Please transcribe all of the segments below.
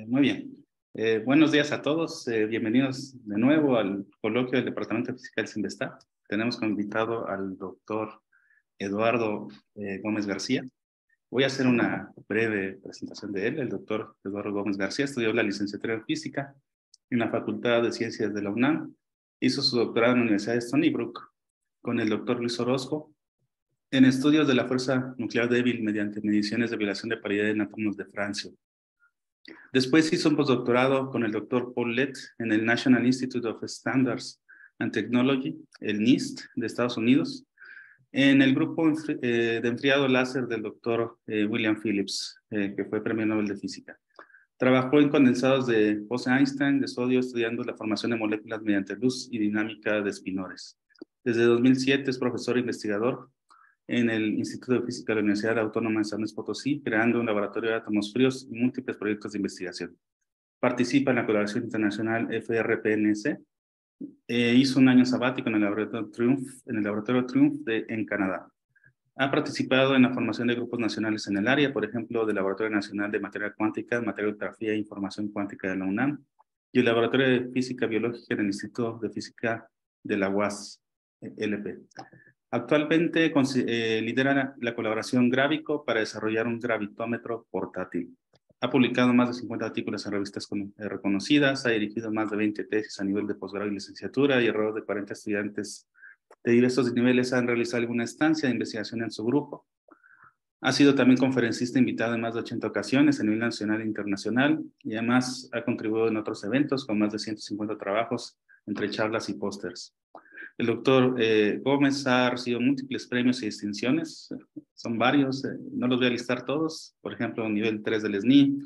Muy bien. Buenos días a todos. Bienvenidos de nuevo al coloquio del Departamento de Física del CINVESTAP. Tenemos como invitado al doctor Eduardo Gómez García. Voy a hacer una breve presentación de él. El doctor Eduardo Gómez García estudió la licenciatura en Física en la Facultad de Ciencias de la UNAM. Hizo su doctorado en la Universidad de Stony Brook con el doctor Luis Orozco en estudios de la fuerza nuclear débil mediante mediciones de violación de paridad en átomos de francio. Después hizo un postdoctorado con el doctor Paul Lett en el National Institute of Standards and Technology, el NIST de Estados Unidos, en el grupo de enfriado láser del doctor William Phillips, que fue premio Nobel de Física. Trabajó en condensados de Bose-Einstein de sodio estudiando la formación de moléculas mediante luz y dinámica de espinores. Desde 2007 es profesor e investigador en el Instituto de Física de la Universidad Autónoma de San Luis Potosí, creando un laboratorio de átomos fríos y múltiples proyectos de investigación. Participa en la colaboración internacional FRPNC. Hizo un año sabático en el Laboratorio Triumph en Canadá. Ha participado en la formación de grupos nacionales en el área, por ejemplo, del Laboratorio Nacional de Materia Cuántica, Materiografía e Información Cuántica de la UNAM y el Laboratorio de Física Biológica en el Instituto de Física de la UAS, LP. Actualmente lidera la colaboración Grávico para desarrollar un gravitómetro portátil. Ha publicado más de 50 artículos en revistas reconocidas, ha dirigido más de 20 tesis a nivel de posgrado y licenciatura y alrededor de 40 estudiantes de diversos niveles han realizado alguna estancia de investigación en su grupo. Ha sido también conferencista invitado en más de 80 ocasiones a nivel nacional e internacional y además ha contribuido en otros eventos con más de 150 trabajos entre charlas y pósters. El doctor Gómez ha recibido múltiples premios y distinciones, son varios, no los voy a listar todos, por ejemplo, nivel 3 del SNI,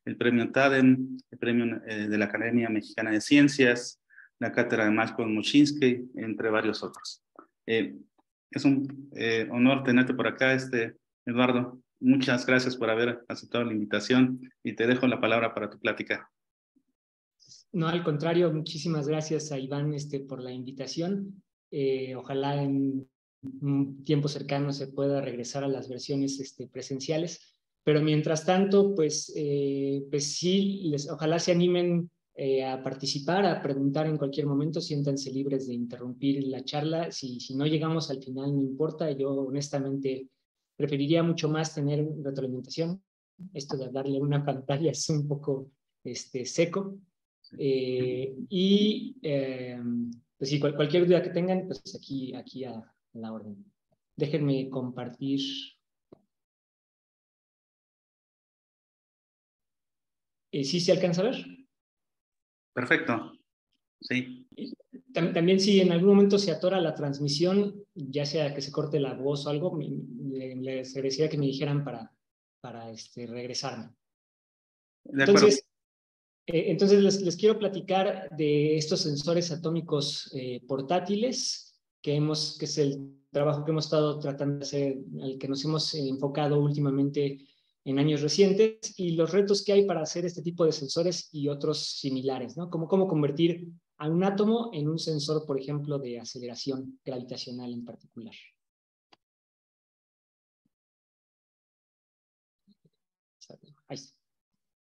el premio TADEM, el premio de la Academia Mexicana de Ciencias, la cátedra de Malcolm Muschinsky, entre varios otros. Es un honor tenerte por acá, Eduardo. Muchas gracias por haber aceptado la invitación y te dejo la palabra para tu plática. No, al contrario, muchísimas gracias a Iván por la invitación. Ojalá en un tiempo cercano se pueda regresar a las versiones presenciales, pero mientras tanto, pues sí, ojalá se animen a participar, a preguntar en cualquier momento, siéntanse libres de interrumpir la charla. Si no llegamos al final, no importa, yo honestamente preferiría mucho más tener retroalimentación. Esto de darle una pantalla es un poco seco. Pues sí, cualquier duda que tengan, pues aquí a la orden. Déjenme compartir. ¿Sí se alcanza a ver? Perfecto, sí. También si en algún momento se atora la transmisión, ya sea que se corte la voz o algo, les agradecería que me dijeran para regresarme. De acuerdo. Entonces les quiero platicar de estos sensores atómicos portátiles, que es el trabajo que hemos estado tratando de hacer, al que nos hemos enfocado últimamente en años recientes, y los retos que hay para hacer este tipo de sensores y otros similares, ¿no? Como cómo convertir a un átomo en un sensor, por ejemplo, de aceleración gravitacional en particular. Ahí está.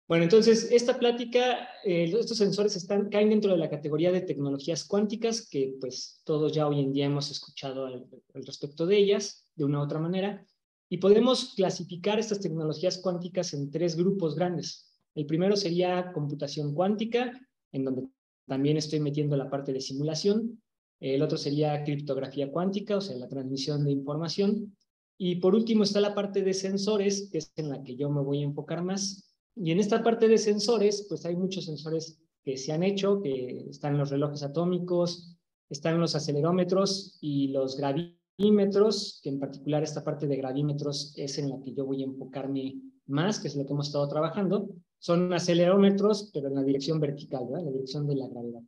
Bueno, entonces, esta plática, estos sensores caen dentro de la categoría de tecnologías cuánticas, que pues todos ya hoy en día hemos escuchado al respecto de ellas, de una u otra manera, y podemos clasificar estas tecnologías cuánticas en 3 grupos grandes. El primero sería computación cuántica, en donde también estoy metiendo la parte de simulación. El otro sería criptografía cuántica, o sea, la transmisión de información. Y por último está la parte de sensores, que es en la que yo me voy a enfocar más. Y en esta parte de sensores, pues hay muchos sensores que se han hecho, que están los relojes atómicos, están los acelerómetros y los gravímetros, que en particular esta parte de gravímetros es en la que yo voy a enfocarme más, que es lo que hemos estado trabajando. Son acelerómetros, pero en la dirección vertical, ¿verdad? En la dirección de la gravedad.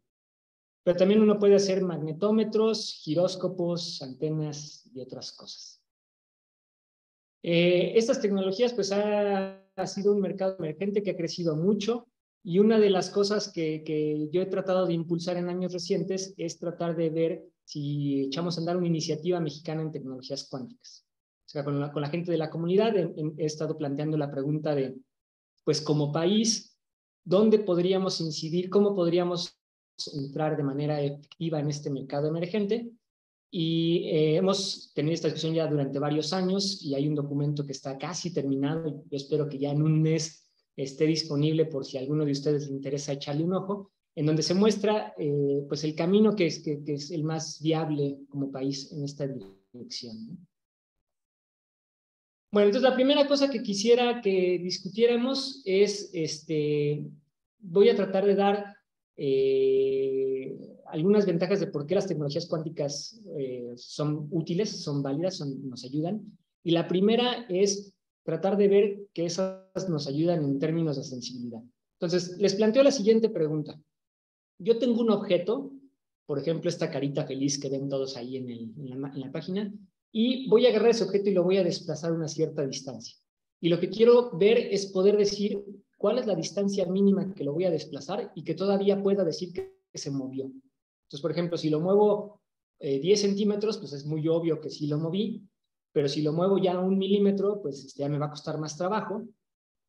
Pero también uno puede hacer magnetómetros, giróscopos, antenas y otras cosas. Estas tecnologías pues ha sido un mercado emergente que ha crecido mucho, y una de las cosas que yo he tratado de impulsar en años recientes es tratar de ver si echamos a andar una iniciativa mexicana en tecnologías cuánticas. O sea, con la gente de la comunidad he estado planteando la pregunta de, pues como país, dónde podríamos incidir, cómo podríamos entrar de manera efectiva en este mercado emergente. Y hemos tenido esta discusión ya durante varios años y hay un documento que está casi terminado. Yo espero que ya en un mes esté disponible por si a alguno de ustedes le interesa echarle un ojo, en donde se muestra pues el camino que es el más viable como país en esta dirección, ¿no? Bueno, entonces la primera cosa que quisiera que discutiéramos es, voy a tratar de dar algunas ventajas de por qué las tecnologías cuánticas son útiles, son válidas, nos ayudan. Y la primera es tratar de ver que esas nos ayudan en términos de sensibilidad. Entonces, les planteo la siguiente pregunta. Yo tengo un objeto, por ejemplo, esta carita feliz que ven todos ahí en la página, y voy a agarrar ese objeto y lo voy a desplazar a una cierta distancia. Y lo que quiero ver es poder decir cuál es la distancia mínima que lo voy a desplazar y que todavía pueda decir que se movió. Entonces, por ejemplo, si lo muevo 10 centímetros, pues es muy obvio que sí lo moví, pero si lo muevo ya a 1 milímetro, pues ya me va a costar más trabajo.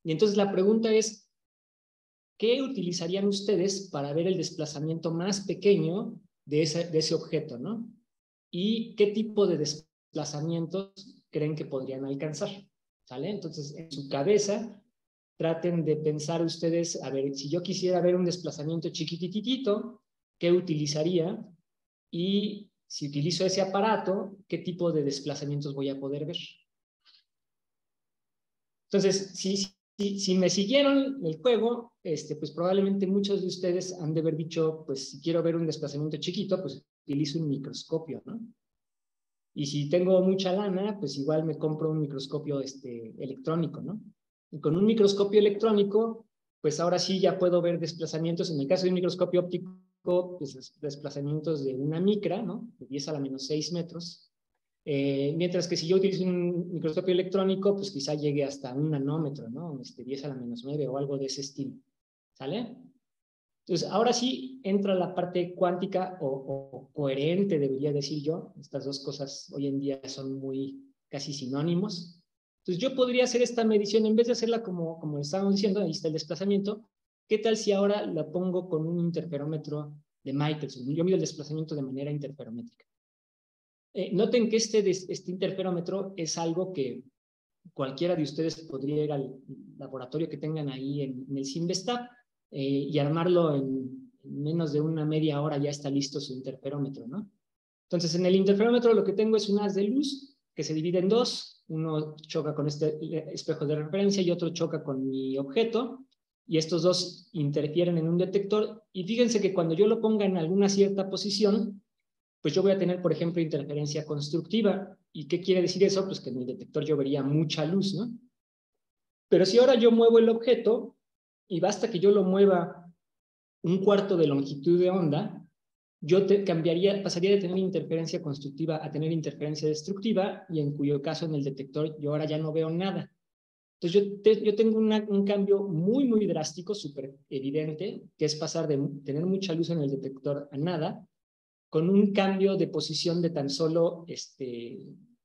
Y entonces la pregunta es, ¿qué utilizarían ustedes para ver el desplazamiento más pequeño de ese objeto, ¿no? ¿Y qué tipo de desplazamientos creen que podrían alcanzar? ¿Sale? Entonces, en su cabeza, traten de pensar ustedes, a ver, si yo quisiera ver un desplazamiento chiquititito, ¿qué utilizaría? Y si utilizo ese aparato, ¿qué tipo de desplazamientos voy a poder ver? Entonces, si me siguieron el juego, pues probablemente muchos de ustedes han de haber dicho, pues si quiero ver un desplazamiento chiquito, pues utilizo un microscopio, ¿no? Y si tengo mucha lana, pues igual me compro un microscopio electrónico, ¿no? Y con un microscopio electrónico, pues ahora sí ya puedo ver desplazamientos. En el caso de un microscopio óptico, pues desplazamientos de una micra, ¿no? De 10 a la menos 6 metros. Mientras que si yo utilizo un microscopio electrónico, pues quizá llegue hasta 1 nanómetro, ¿no? 10 a la menos 9 o algo de ese estilo. ¿Sale? Entonces, ahora sí entra la parte cuántica o coherente, debería decir yo. Estas dos cosas hoy en día son muy casi sinónimos. Entonces, yo podría hacer esta medición, en vez de hacerla como estábamos diciendo, ahí está el desplazamiento. ¿Qué tal si ahora la pongo con un interferómetro de Michelson? Yo mido el desplazamiento de manera interferométrica. Noten que este interferómetro es algo que cualquiera de ustedes podría ir al laboratorio que tengan ahí en el Simvestab y armarlo en menos de una media hora, ya está listo su interferómetro, ¿no? Entonces, en el interferómetro lo que tengo es un haz de luz que se divide en dos. Uno choca con este espejo de referencia y otro choca con mi objeto, y estos dos interfieren en un detector. Y fíjense que cuando yo lo ponga en alguna cierta posición, pues yo voy a tener, por ejemplo, interferencia constructiva. ¿Y qué quiere decir eso? Pues que en el detector yo vería mucha luz, ¿no? Pero si ahora yo muevo el objeto, y basta que yo lo mueva 1/4 de longitud de onda, yo pasaría de tener interferencia constructiva a tener interferencia destructiva, y en cuyo caso en el detector yo ahora ya no veo nada. Entonces yo tengo un cambio muy, muy drástico, súper evidente, que es pasar de tener mucha luz en el detector a nada, con un cambio de posición de tan solo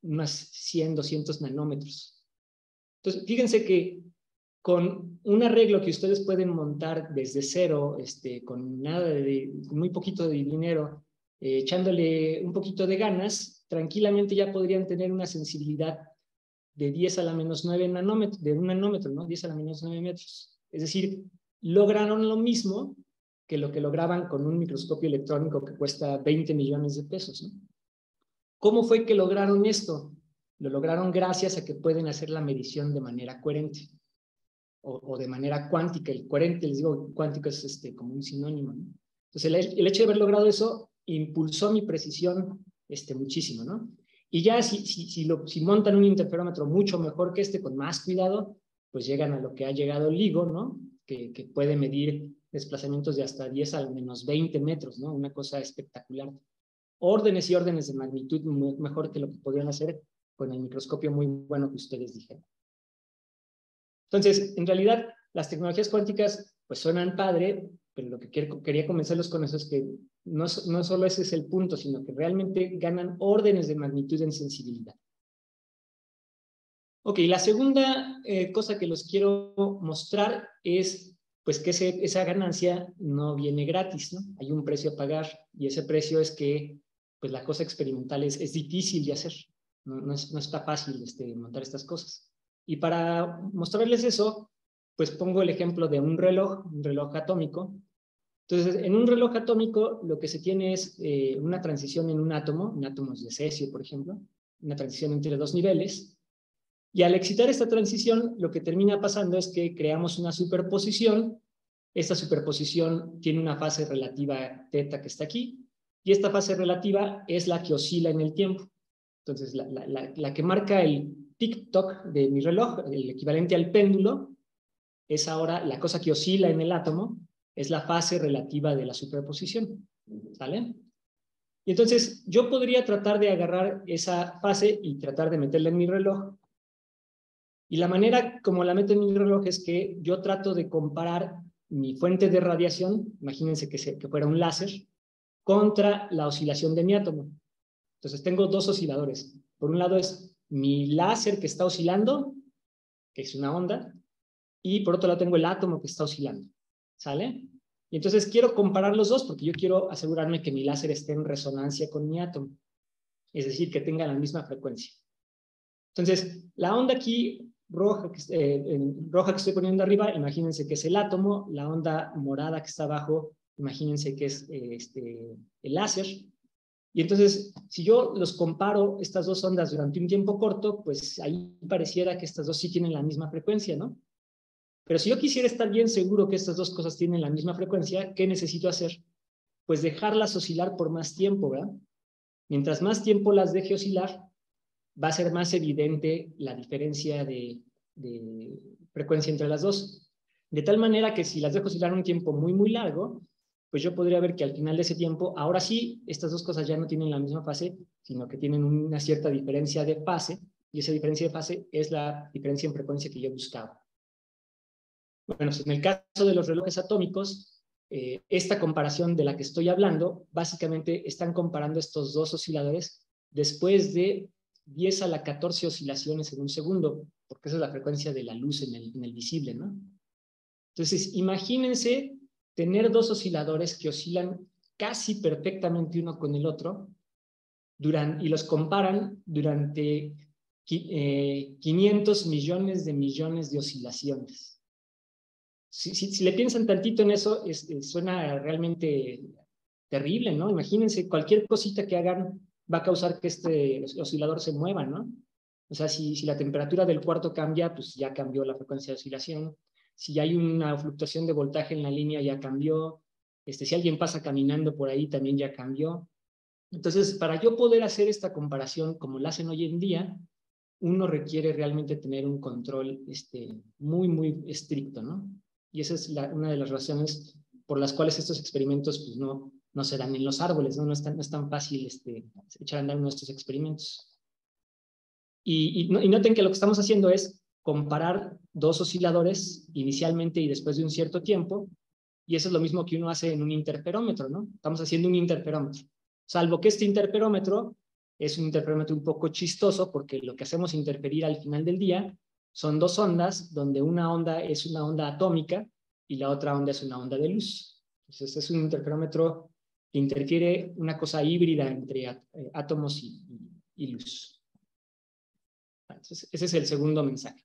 unas 100, 200 nanómetros. Entonces, fíjense que con un arreglo que ustedes pueden montar desde cero, con muy poquito de dinero, echándole un poquito de ganas, tranquilamente ya podrían tener una sensibilidad de 10 a la menos 9 nanómetros, de 1 nanómetro, ¿no? 10 a la menos 9 metros. Es decir, lograron lo mismo que lo que lograban con un microscopio electrónico que cuesta 20 millones de pesos, ¿no? ¿Cómo fue que lograron esto? Lo lograron gracias a que pueden hacer la medición de manera coherente o de manera cuántica. El coherente, les digo, cuántico es como un sinónimo, ¿no? Entonces, el hecho de haber logrado eso impulsó mi precisión muchísimo, ¿no? Y ya si montan un interferómetro mucho mejor que con más cuidado, pues llegan a lo que ha llegado el LIGO, ¿no? Que puede medir desplazamientos de hasta 10 a menos 20 metros, ¿no? Una cosa espectacular. Órdenes y órdenes de magnitud mejor que lo que podrían hacer con el microscopio muy bueno que ustedes dijeron. Entonces, en realidad, las tecnologías cuánticas pues suenan padre, pero lo que quería convencerlos con eso es que no solo ese es el punto, sino que realmente ganan órdenes de magnitud en sensibilidad. Ok, la segunda cosa que les quiero mostrar es pues que esa ganancia no viene gratis, ¿no? Hay un precio a pagar y ese precio es que pues la cosa experimental es difícil de hacer, no está fácil montar estas cosas. Y para mostrarles eso, pues pongo el ejemplo de un reloj atómico. Entonces, en un reloj atómico lo que se tiene es una transición en un átomo de cesio, por ejemplo, una transición entre dos niveles. Y al excitar esta transición, lo que termina pasando es que creamos una superposición. Esta superposición tiene una fase relativa θ que está aquí, y esta fase relativa es la que oscila en el tiempo. Entonces, la que marca el tic-toc de mi reloj, el equivalente al péndulo, es ahora la cosa que oscila en el átomo, es la fase relativa de la superposición. ¿Sale? Y entonces, yo podría tratar de agarrar esa fase y tratar de meterla en mi reloj. Y la manera como la meto en mi reloj es que yo trato de comparar mi fuente de radiación, imagínense que fuera un láser, contra la oscilación de mi átomo. Entonces tengo dos osciladores. Por un lado es mi láser que está oscilando, que es una onda, y por otro lado tengo el átomo que está oscilando. ¿Sale? Y entonces quiero comparar los dos porque yo quiero asegurarme que mi láser esté en resonancia con mi átomo. Es decir, que tenga la misma frecuencia. Entonces, la onda aquí roja que estoy poniendo arriba, imagínense que es el átomo, la onda morada que está abajo, imagínense que es el láser. Y entonces, si yo los comparo, estas dos ondas durante un tiempo corto, pues ahí pareciera que estas dos sí tienen la misma frecuencia, ¿no? Pero si yo quisiera estar bien seguro que estas dos cosas tienen la misma frecuencia, ¿qué necesito hacer? Pues dejarlas oscilar por más tiempo, ¿verdad? Mientras más tiempo las deje oscilar, va a ser más evidente la diferencia de frecuencia entre las dos. De tal manera que si las dejo oscilar un tiempo muy, muy largo, pues yo podría ver que al final de ese tiempo, ahora sí, estas dos cosas ya no tienen la misma fase, sino que tienen una cierta diferencia de fase, y esa diferencia de fase es la diferencia en frecuencia que yo buscaba. Bueno, en el caso de los relojes atómicos, esta comparación de la que estoy hablando, básicamente están comparando estos dos osciladores después de 10 a la 14 oscilaciones en un segundo, porque esa es la frecuencia de la luz en el visible, ¿no? Entonces, imagínense tener dos osciladores que oscilan casi perfectamente uno con el otro y los comparan durante 500 millones de oscilaciones. Si le piensan tantito en eso, suena realmente terrible, ¿no? Imagínense, cualquier cosita que hagan va a causar que este oscilador se mueva, ¿no? O sea, si la temperatura del cuarto cambia, pues ya cambió la frecuencia de oscilación. Si hay una fluctuación de voltaje en la línea, ya cambió. Si alguien pasa caminando por ahí, también ya cambió. Entonces, para yo poder hacer esta comparación como la hacen hoy en día, uno requiere realmente tener un control muy, muy estricto, ¿no? Y esa es una de las razones por las cuales estos experimentos pues, no se dan en los árboles, ¿no? No es tan fácil echar a andar uno de estos experimentos. Y noten que lo que estamos haciendo es comparar dos osciladores inicialmente y después de un cierto tiempo, y eso es lo mismo que uno hace en un interferómetro, ¿no? Estamos haciendo un interferómetro. Salvo que este interferómetro es un interferómetro un poco chistoso porque lo que hacemos interferir al final del día son dos ondas, donde una onda es una onda atómica y la otra onda es una onda de luz. Entonces es un interferómetro que interfiere una cosa híbrida entre átomos y luz. Entonces, ese es el segundo mensaje.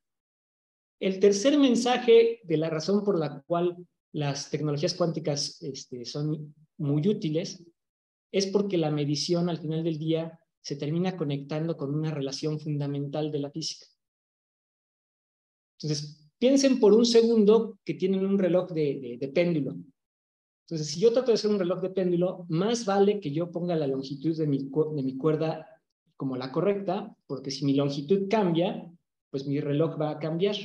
El tercer mensaje de la razón por la cual las tecnologías cuánticas son muy útiles es porque la medición al final del día se termina conectando con una relación fundamental de la física. Entonces, piensen por un segundo que tienen un reloj de péndulo. Entonces, si yo trato de hacer un reloj de péndulo, más vale que yo ponga la longitud de mi cuerda como la correcta, porque si mi longitud cambia, pues mi reloj va a cambiar.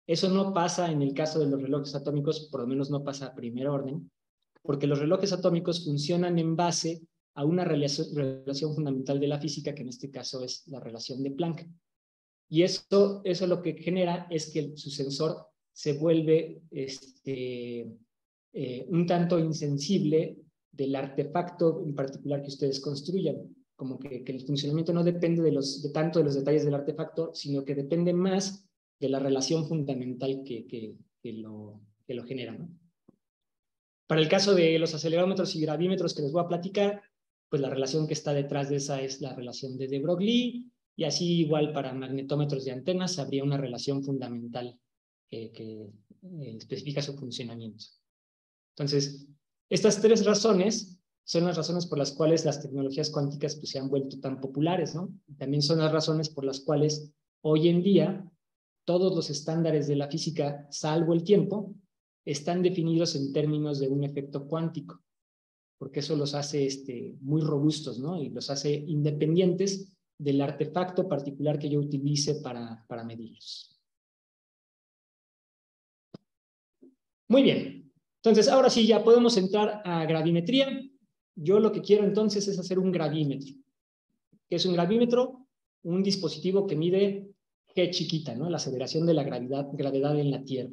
Eso no pasa en el caso de los relojes atómicos, por lo menos no pasa a primer orden, porque los relojes atómicos funcionan en base a una relación fundamental de la física, que en este caso es la relación de Planck. Y eso lo que genera es que su sensor se vuelve un tanto insensible del artefacto en particular que ustedes construyan. Como que el funcionamiento no depende tanto de los detalles del artefacto, sino que depende más de la relación fundamental que lo genera, ¿no? Para el caso de los acelerómetros y gravímetros que les voy a platicar, pues la relación que está detrás de esa es la relación de de Broglie, y así igual para magnetómetros de antenas habría una relación fundamental que especifica su funcionamiento. Entonces, estas tres razones son las razones por las cuales las tecnologías cuánticas pues, se han vuelto tan populares, ¿no? También son las razones por las cuales hoy en día todos los estándares de la física, salvo el tiempo, están definidos en términos de un efecto cuántico, porque eso los hace muy robustos, ¿no? Y los hace independientes del artefacto particular que yo utilice para medirlos. Muy bien. Entonces, ahora sí, ya podemos entrar a gravimetría. Yo lo que quiero entonces es hacer un gravímetro. ¿Qué es un gravímetro? Un dispositivo que mide G chiquita, ¿no? La aceleración de la gravedad en la Tierra.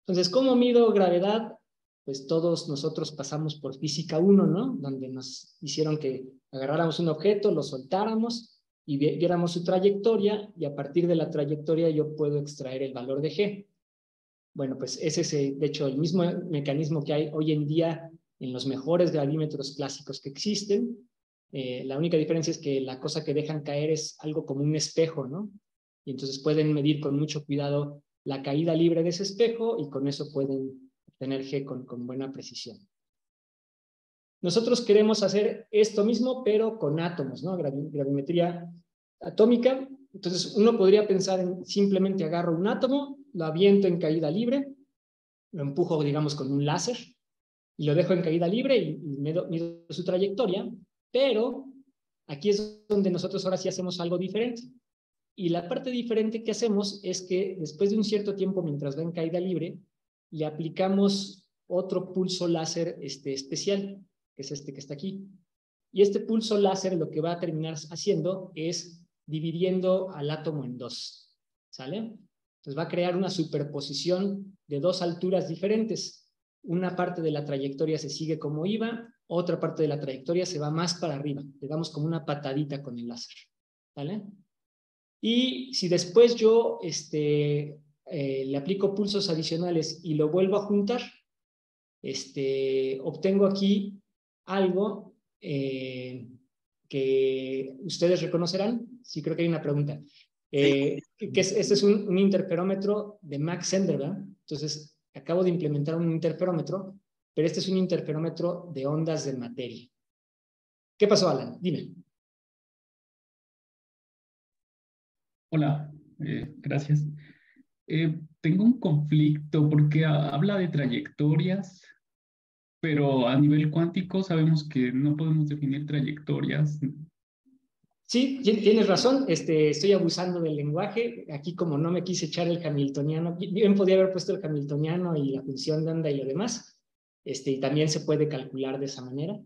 Entonces, ¿cómo mido gravedad? Pues todos nosotros pasamos por física 1, ¿no? Donde nos hicieron que agarráramos un objeto, lo soltáramos y viéramos su trayectoria, y a partir de la trayectoria yo puedo extraer el valor de G. Bueno, pues ese es, de hecho, el mismo mecanismo que hay hoy en día en los mejores gravímetros clásicos que existen. La única diferencia es que la cosa que dejan caer es algo como un espejo, ¿no? Y entonces pueden medir con mucho cuidado la caída libre de ese espejo y con eso pueden obtener G con buena precisión. Nosotros queremos hacer esto mismo, pero con átomos, ¿no? Gravimetría atómica. Entonces uno podría pensar en simplemente agarro un átomo, lo aviento en caída libre, lo empujo, digamos, con un láser y lo dejo en caída libre y mido su trayectoria, pero aquí es donde nosotros ahora sí hacemos algo diferente. Y la parte diferente que hacemos es que después de un cierto tiempo, mientras va en caída libre, le aplicamos otro pulso láser especial, que es este que está aquí. Y este pulso láser lo que va a terminar haciendo es dividiendo al átomo en dos, ¿sale? Entonces va a crear una superposición de dos alturas diferentes. Una parte de la trayectoria se sigue como iba, otra parte de la trayectoria se va más para arriba. Le damos como una patadita con el láser, ¿vale? Y si después yo le aplico pulsos adicionales y lo vuelvo a juntar, obtengo aquí algo que ustedes reconocerán. Sí, creo que hay una pregunta. Este es un interferómetro de Mach Zehnder, ¿verdad? Entonces, acabo de implementar un interferómetro, pero este es un interferómetro de ondas de materia. ¿Qué pasó, Alan? Dime. Hola, gracias. Tengo un conflicto porque habla de trayectorias, pero a nivel cuántico sabemos que no podemos definir trayectorias. Sí, tienes razón, estoy abusando del lenguaje. Aquí como no me quise echar el hamiltoniano, bien podía haber puesto el hamiltoniano y la función de onda y lo demás, y también se puede calcular de esa manera.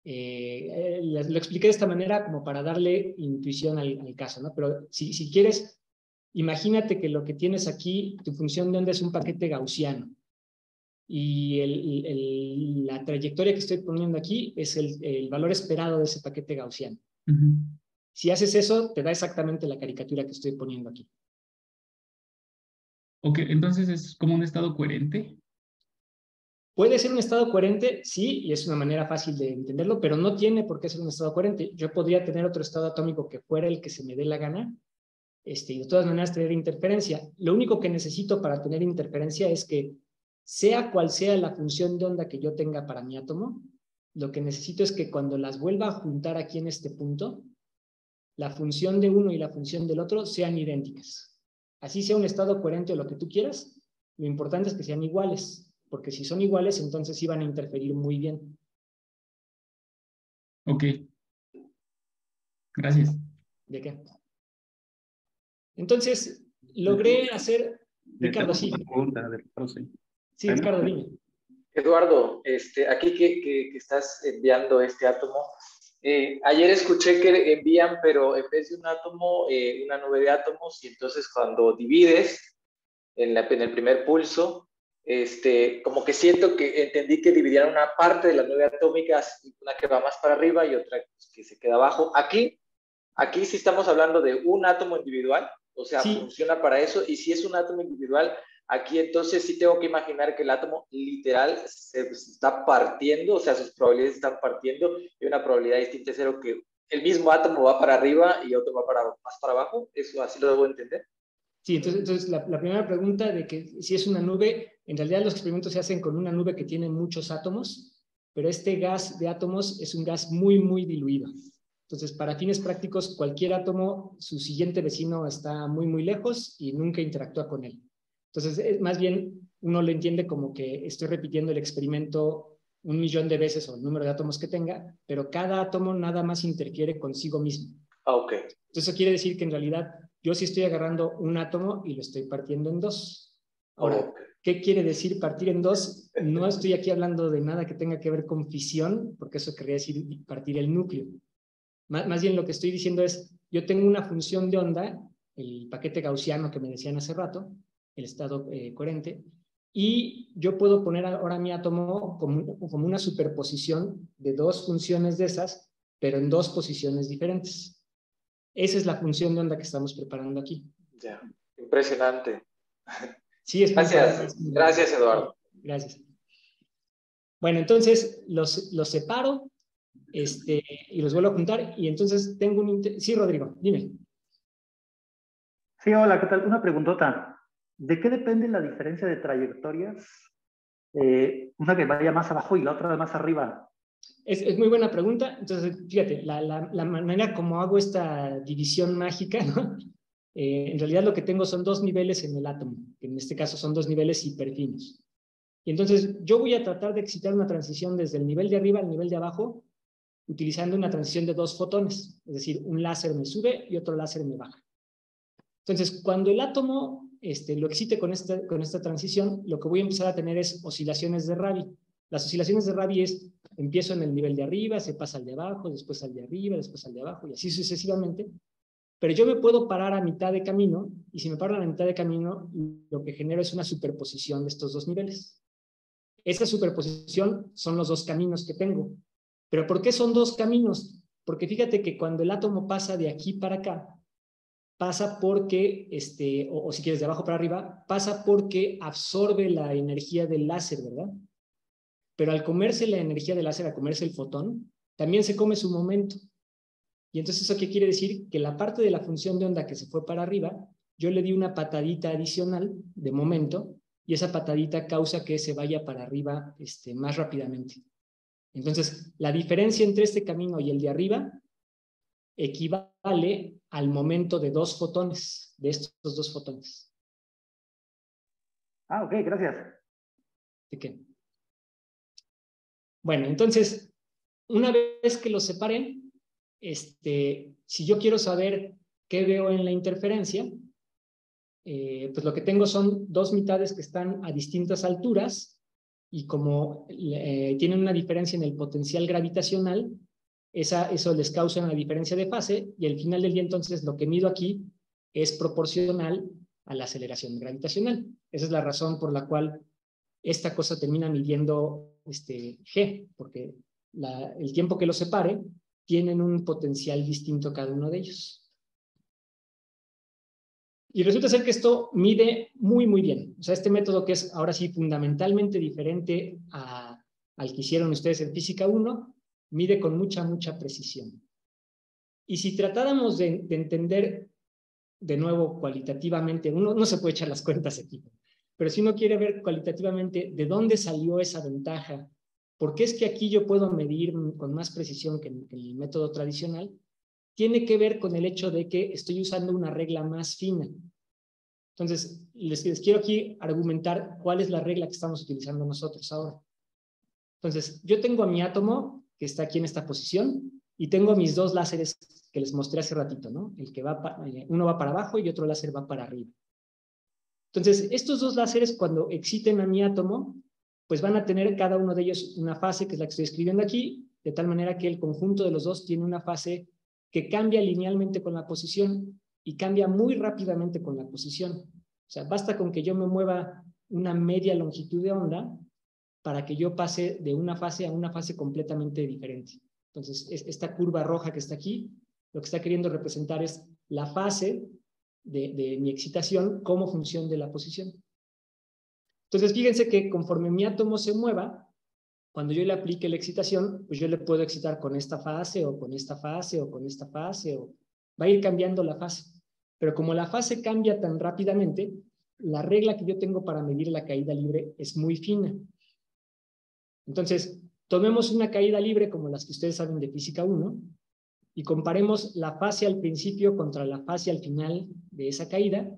Lo expliqué de esta manera como para darle intuición al caso, ¿no? Pero si quieres, imagínate que lo que tienes aquí, tu función de onda es un paquete gaussiano. Y la trayectoria que estoy poniendo aquí es el valor esperado de ese paquete gaussiano. Si haces eso, te da exactamente la caricatura que estoy poniendo aquí. Ok, entonces es como un estado coherente. Puede ser un estado coherente, sí, y es una manera fácil de entenderlo, pero no tiene por qué ser un estado coherente. Yo podría tener otro estado atómico que fuera el que se me dé la gana, y de todas maneras tener interferencia. Lo único que necesito para tener interferencia es que, sea cual sea la función de onda que yo tenga para mi átomo, lo que necesito es que cuando las vuelva a juntar aquí en este punto, la función de uno y la función del otro sean idénticas. Así sea un estado coherente o lo que tú quieras, lo importante es que sean iguales, porque si son iguales, entonces sí van a interferir muy bien. Ok. Gracias. ¿De qué? Entonces, logré hacer... Ricardo, sí. Sí, Ricardo, dime. Eduardo, aquí que estás enviando este átomo, ayer escuché que envían, pero en vez de un átomo, una nube de átomos, y entonces cuando divides en el primer pulso, como que siento que entendí que dividieron una parte de la nube atómica, una que va más para arriba y otra que se queda abajo. Aquí sí estamos hablando de un átomo individual, o sea, Sí. funciona para eso, y si es un átomo individual, Aquí entonces sí tengo que imaginar que el átomo literal se está partiendo, o sea, sus probabilidades están partiendo y una probabilidad distinta es cero, que el mismo átomo va para arriba y otro va más para abajo. ¿Eso así lo debo entender? Sí, entonces la primera pregunta de que si es una nube, en realidad los experimentos se hacen con una nube que tiene muchos átomos, pero este gas de átomos es un gas muy, muy diluido. Entonces, para fines prácticos, cualquier átomo, su siguiente vecino está muy, muy lejos y nunca interactúa con él. Entonces, más bien, uno lo entiende como que estoy repitiendo el experimento 1.000.000 de veces o el número de átomos que tenga, pero cada átomo nada más interfiere consigo mismo. Ah, ok. Entonces, eso quiere decir que en realidad yo sí estoy agarrando un átomo y lo estoy partiendo en dos. Ahora, Okay. ¿qué quiere decir partir en dos? No estoy aquí hablando de nada que tenga que ver con fisión, porque eso querría decir partir el núcleo. Más bien lo que estoy diciendo es, yo tengo una función de onda, el paquete gaussiano que me decían hace rato, el estado coherente, y yo puedo poner ahora mi átomo como una superposición de dos funciones de esas, pero en dos posiciones diferentes. Esa es la función de onda que estamos preparando aquí. Ya, impresionante. Sí, es muy Gracias, gracias Eduardo. Gracias. Bueno, entonces los separo y los vuelvo a juntar y entonces tengo un... Sí, Rodrigo, dime. Sí, hola, ¿qué tal? Una preguntota. ¿De qué depende la diferencia de trayectorias? Una que vaya más abajo y la otra más arriba. Es muy buena pregunta. Entonces, fíjate, la manera como hago esta división mágica, ¿no? En realidad lo que tengo son dos niveles en el átomo, que en este caso son dos niveles hiperfinos. Y entonces yo voy a tratar de excitar una transición desde el nivel de arriba al nivel de abajo, utilizando una transición de dos fotones. Es decir, un láser me sube y otro láser me baja. Entonces, cuando el átomo lo excite con esta transición, lo que voy a empezar a tener es oscilaciones de Rabi. Las oscilaciones de Rabi es, empiezo en el nivel de arriba, se pasa al de abajo, después al de arriba, después al de abajo, y así sucesivamente. Pero yo me puedo parar a mitad de camino, y si me paro a la mitad de camino, lo que genero es una superposición de estos dos niveles. Esa superposición son los dos caminos que tengo. ¿Pero por qué son dos caminos? Porque fíjate que cuando el átomo pasa de aquí para acá, pasa porque, o si quieres de abajo para arriba, pasa porque absorbe la energía del láser, ¿verdad? Pero al comerse la energía del láser, al comerse el fotón, también se come su momento. Y entonces, ¿eso qué quiere decir? Que la parte de la función de onda que se fue para arriba, yo le di una patadita adicional de momento, y esa patadita causa que se vaya para arriba más rápidamente. Entonces, la diferencia entre este camino y el de arriba equivale al momento de dos fotones, de estos dos fotones. Ah, ok, gracias. ¿De qué? Bueno, entonces, una vez que los separé, si yo quiero saber qué veo en la interferencia, pues lo que tengo son dos mitades que están a distintas alturas y como tienen una diferencia en el potencial gravitacional, eso les causa una diferencia de fase y al final del día entonces lo que mido aquí es proporcional a la aceleración gravitacional. Esa es la razón por la cual esta cosa termina midiendo G, porque el tiempo que los separe tienen un potencial distinto cada uno de ellos. Y resulta ser que esto mide muy, muy bien. O sea, este método que es ahora sí fundamentalmente diferente al que hicieron ustedes en Física 1, mide con mucha, mucha precisión. Y si tratáramos de entender de nuevo cualitativamente, uno no se puede echar las cuentas aquí, pero si uno quiere ver cualitativamente de dónde salió esa ventaja, por qué es que aquí yo puedo medir con más precisión que en el método tradicional, tiene que ver con el hecho de que estoy usando una regla más fina. Entonces, les quiero aquí argumentar cuál es la regla que estamos utilizando nosotros ahora. Entonces, yo tengo a mi átomo, que está aquí en esta posición, y tengo mis dos láseres que les mostré hace ratito, ¿no? El que uno va para abajo y otro láser va para arriba. Entonces, estos dos láseres, cuando exciten a mi átomo, pues van a tener cada uno de ellos una fase, que es la que estoy escribiendo aquí, de tal manera que el conjunto de los dos tiene una fase que cambia linealmente con la posición y cambia muy rápidamente con la posición. O sea, basta con que yo me mueva una media longitud de onda para que yo pase de una fase a una fase completamente diferente. Entonces, esta curva roja que está aquí, lo que está queriendo representar es la fase de mi excitación como función de la posición. Entonces, fíjense que conforme mi átomo se mueva, cuando yo le aplique la excitación, pues yo le puedo excitar con esta fase, o con esta fase, o con esta fase, o va a ir cambiando la fase. Pero como la fase cambia tan rápidamente, la regla que yo tengo para medir la caída libre es muy fina. Entonces, tomemos una caída libre como las que ustedes saben de Física 1 y comparemos la fase al principio contra la fase al final de esa caída,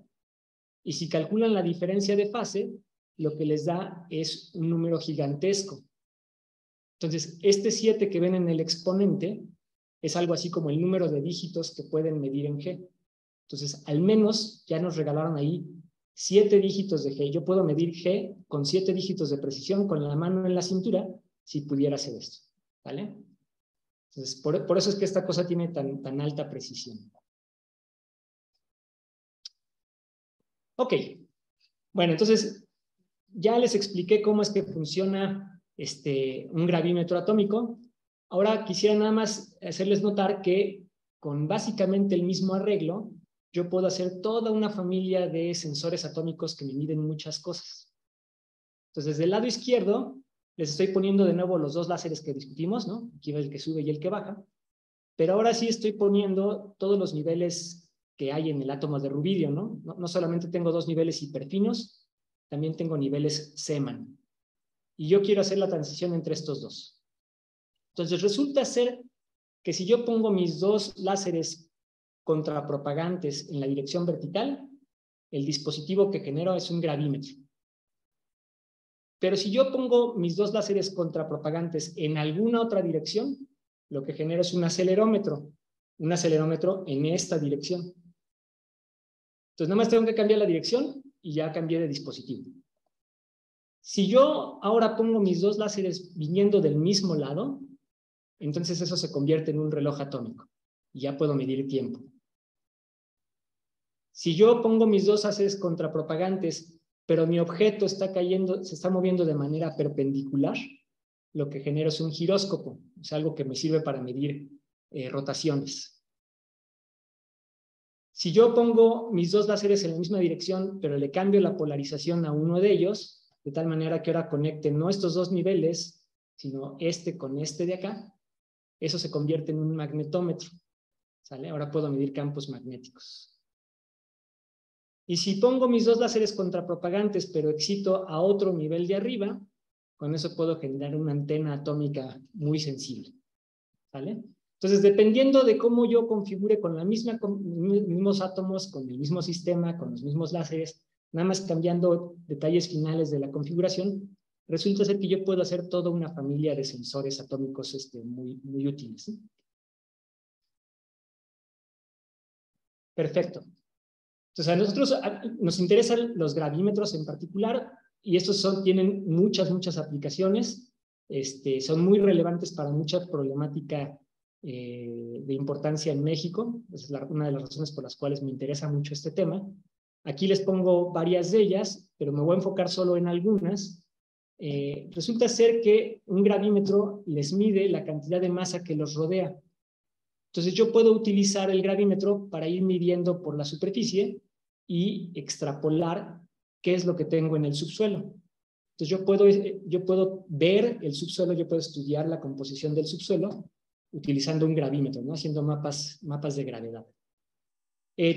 y si calculan la diferencia de fase, lo que les da es un número gigantesco. Entonces, este 7 que ven en el exponente es algo así como el número de dígitos que pueden medir en G. Entonces, al menos ya nos regalaron ahí 7 dígitos de G. Yo puedo medir G con 7 dígitos de precisión con la mano en la cintura si pudiera hacer esto, ¿vale? Entonces, por eso es que esta cosa tiene tan alta precisión. Ok. Bueno, entonces, ya les expliqué cómo es que funciona un gravímetro atómico. Ahora quisiera nada más hacerles notar que con básicamente el mismo arreglo, yo puedo hacer toda una familia de sensores atómicos que me miden muchas cosas. Entonces, del lado izquierdo, les estoy poniendo de nuevo los dos láseres que discutimos, ¿no? Aquí va el que sube y el que baja. Pero ahora sí estoy poniendo todos los niveles que hay en el átomo de rubidio, ¿no? No solamente tengo 2 niveles hiperfinos, también tengo niveles Zeeman. Y yo quiero hacer la transición entre estos dos. Entonces, resulta ser que si yo pongo mis 2 láseres contrapropagantes en la dirección vertical, el dispositivo que genero es un gravímetro. Pero si yo pongo mis 2 láseres contrapropagantes en alguna otra dirección, lo que genero es un acelerómetro en esta dirección. Entonces, nada más tengo que cambiar la dirección y ya cambié de dispositivo. Si yo ahora pongo mis 2 láseres viniendo del mismo lado, entonces eso se convierte en un reloj atómico y ya puedo medir tiempo. Si yo pongo mis 2 láseres contrapropagantes, pero mi objeto está cayendo, se está moviendo de manera perpendicular, lo que genero es un giróscopo, es algo que me sirve para medir rotaciones. Si yo pongo mis 2 láseres en la misma dirección, pero le cambio la polarización a uno de ellos, de tal manera que ahora conecte no estos 2 niveles, sino este con este de acá, eso se convierte en un magnetómetro, ¿sale? Ahora puedo medir campos magnéticos. Y si pongo mis 2 láseres contrapropagantes, pero excito a otro nivel de arriba, con eso puedo generar una antena atómica muy sensible, ¿vale? Entonces, dependiendo de cómo yo configure con los mismos átomos, con el mismo sistema, con los mismos láseres, nada más cambiando detalles finales de la configuración, resulta ser que yo puedo hacer toda una familia de sensores atómicos muy útiles, ¿sí? Perfecto. Entonces, a nosotros nos interesan los gravímetros en particular, y estos tienen muchas aplicaciones, son muy relevantes para mucha problemática de importancia en México. Esa es una de las razones por las cuales me interesa mucho este tema. Aquí les pongo varias de ellas, pero me voy a enfocar solo en algunas. Resulta ser que un gravímetro les mide la cantidad de masa que los rodea. Entonces yo puedo utilizar el gravímetro para ir midiendo por la superficie y extrapolar qué es lo que tengo en el subsuelo. Entonces yo puedo ver el subsuelo, yo puedo estudiar la composición del subsuelo utilizando un gravímetro, ¿no? Haciendo mapas de gravedad.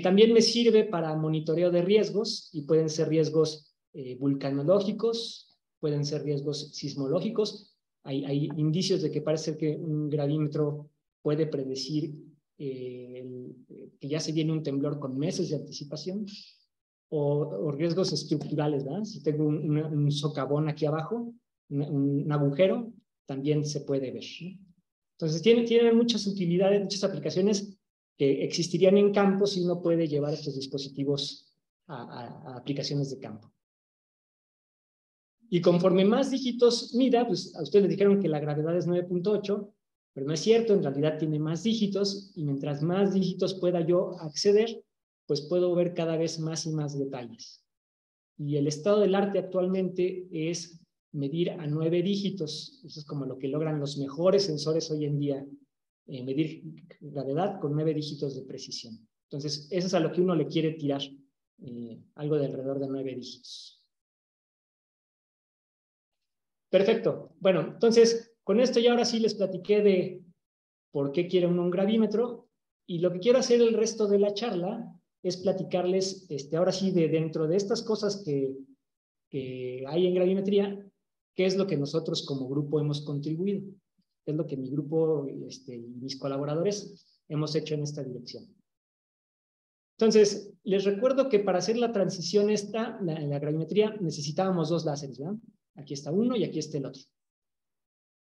También me sirve para monitoreo de riesgos, y pueden ser riesgos vulcanológicos, pueden ser riesgos sismológicos. Hay indicios de que parece que un gravímetro puede predecir que ya se viene un temblor con meses de anticipación, o riesgos estructurales, ¿verdad? Si tengo un socavón aquí abajo, un agujero, también se puede ver, ¿no? Entonces, tienen muchas utilidades, muchas aplicaciones que existirían en campo si uno puede llevar estos dispositivos a aplicaciones de campo. Y conforme más dígitos mida, pues a ustedes les dijeron que la gravedad es 9.8, pero no es cierto, en realidad tiene más dígitos, y mientras más dígitos pueda yo acceder, pues puedo ver cada vez más y más detalles. Y el estado del arte actualmente es medir a 9 dígitos. Eso es como lo que logran los mejores sensores hoy en día, medir gravedad con 9 dígitos de precisión. Entonces, eso es a lo que uno le quiere tirar, algo de alrededor de 9 dígitos. Perfecto. Bueno, entonces, con esto ya ahora sí les platiqué de por qué quiere uno un gravímetro, y lo que quiero hacer el resto de la charla es platicarles, ahora sí, de dentro de estas cosas que hay en gravimetría, qué es lo que nosotros como grupo hemos contribuido, qué es lo que mi grupo y mis colaboradores hemos hecho en esta dirección. Entonces, les recuerdo que para hacer la transición en la gravimetría, necesitábamos 2 láseres, ¿verdad? Aquí está uno y aquí está el otro.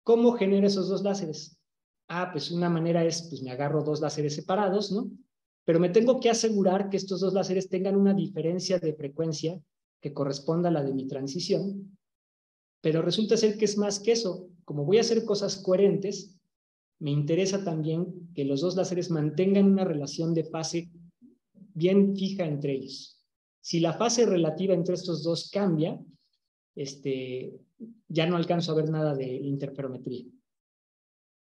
¿Cómo genero esos 2 láseres? Pues una manera es, pues me agarro 2 láseres separados, ¿no? Pero me tengo que asegurar que estos 2 láseres tengan una diferencia de frecuencia que corresponda a la de mi transición, pero resulta ser que es más que eso. Como voy a hacer cosas coherentes, me interesa también que los 2 láseres mantengan una relación de fase bien fija entre ellos. Si la fase relativa entre estos dos cambia, ya no alcanzo a ver nada de interferometría.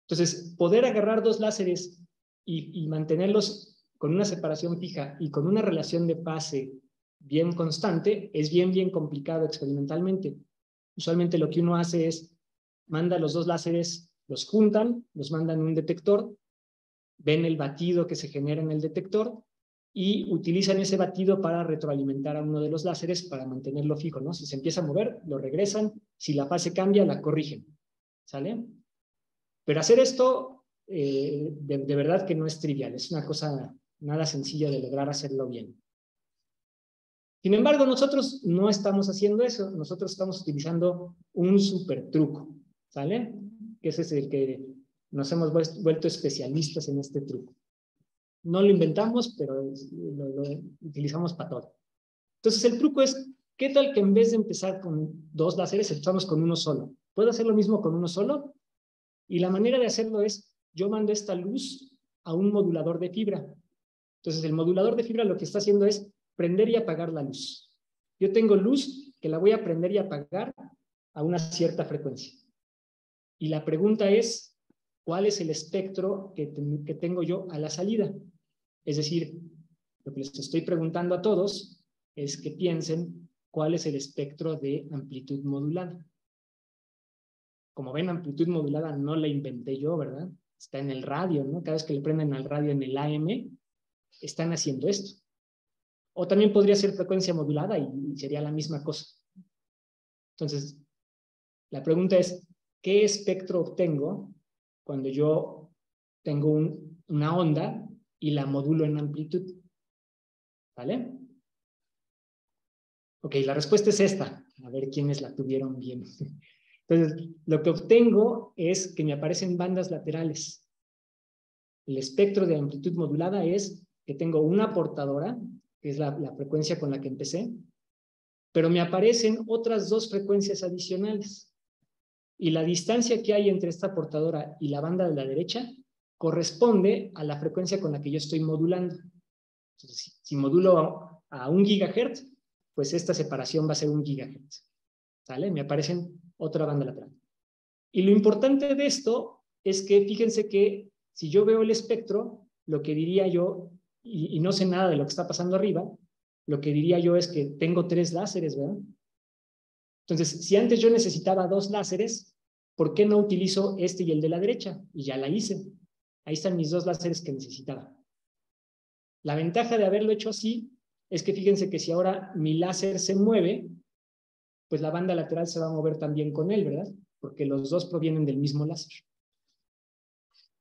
Entonces, poder agarrar 2 láseres y mantenerlos con una separación fija y con una relación de fase bien constante es bien complicado experimentalmente. Usualmente lo que uno hace es, manda los 2 láseres, los juntan, los mandan a un detector, ven el batido que se genera en el detector y utilizan ese batido para retroalimentar a uno de los láseres para mantenerlo fijo, ¿no? Si se empieza a mover, lo regresan, si la fase cambia, la corrigen, ¿sale? Pero hacer esto, de verdad que no es trivial, es una cosa nada sencilla de lograr hacerlo bien. Sin embargo, nosotros no estamos haciendo eso, nosotros estamos utilizando un super truco, ¿sale? Que ese es el que nos hemos vuelto especialistas en este truco. No lo inventamos, pero lo utilizamos para todo. Entonces, el truco es, ¿qué tal que en vez de empezar con 2 láseres, empezamos con uno solo? ¿Puedo hacer lo mismo con uno solo? Y la manera de hacerlo es, yo mando esta luz a un modulador de fibra. Entonces, el modulador de fibra lo que está haciendo es prender y apagar la luz. Yo tengo luz que la voy a prender y apagar a una cierta frecuencia. Y la pregunta es, ¿cuál es el espectro que tengo yo a la salida? Es decir, lo que les estoy preguntando a todos es que piensen cuál es el espectro de amplitud modulada. Como ven, amplitud modulada no la inventé yo, ¿verdad? Está en el radio, ¿no? Cada vez que le prenden al radio en el AM, están haciendo esto. O también podría ser frecuencia modulada y sería la misma cosa. Entonces, la pregunta es, ¿qué espectro obtengo cuando yo tengo una onda y la modulo en amplitud? ¿Vale? Ok, la respuesta es esta. A ver quiénes la tuvieron bien. Entonces, lo que obtengo es que me aparecen bandas laterales. El espectro de amplitud modulada es que tengo una portadora, que es la frecuencia con la que empecé, pero me aparecen otras 2 frecuencias adicionales. Y la distancia que hay entre esta portadora y la banda de la derecha corresponde a la frecuencia con la que yo estoy modulando. Entonces, si modulo a 1 gigahertz, pues esta separación va a ser 1 gigahertz. ¿Sale? Me aparecen otra banda lateral. Y lo importante de esto es que fíjense que si yo veo el espectro, lo que diría yo, y no sé nada de lo que está pasando arriba, lo que diría yo es que tengo 3 láseres, ¿verdad? Entonces, si antes yo necesitaba 2 láseres, ¿por qué no utilizo este y el de la derecha? Y ya la hice. Ahí están mis 2 láseres que necesitaba. La ventaja de haberlo hecho así es que fíjense que si ahora mi láser se mueve, pues la banda lateral se va a mover también con él, ¿verdad? Porque los 2 provienen del mismo láser.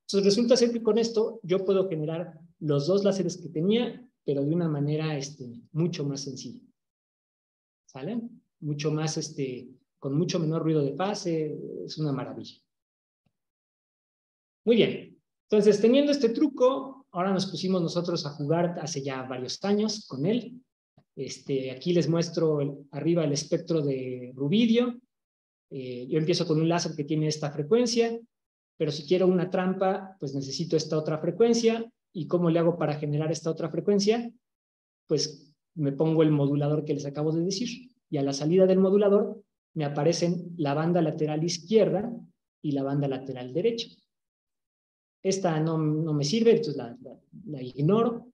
Entonces resulta ser que con esto yo puedo generar los 2 láseres que tenía, pero de una manera mucho más sencilla. ¿Sale? Mucho más, con mucho menor ruido de fase, es una maravilla. Muy bien. Entonces, teniendo este truco, ahora nos pusimos nosotros a jugar hace ya varios años con él. Aquí les muestro arriba el espectro de rubidio. Yo empiezo con un láser que tiene esta frecuencia, pero si quiero una trampa, pues necesito esta otra frecuencia. ¿Y cómo le hago para generar esta otra frecuencia? Pues me pongo el modulador que les acabo de decir. Y a la salida del modulador me aparecen la banda lateral izquierda y la banda lateral derecha. Esta no me sirve, entonces la ignoro,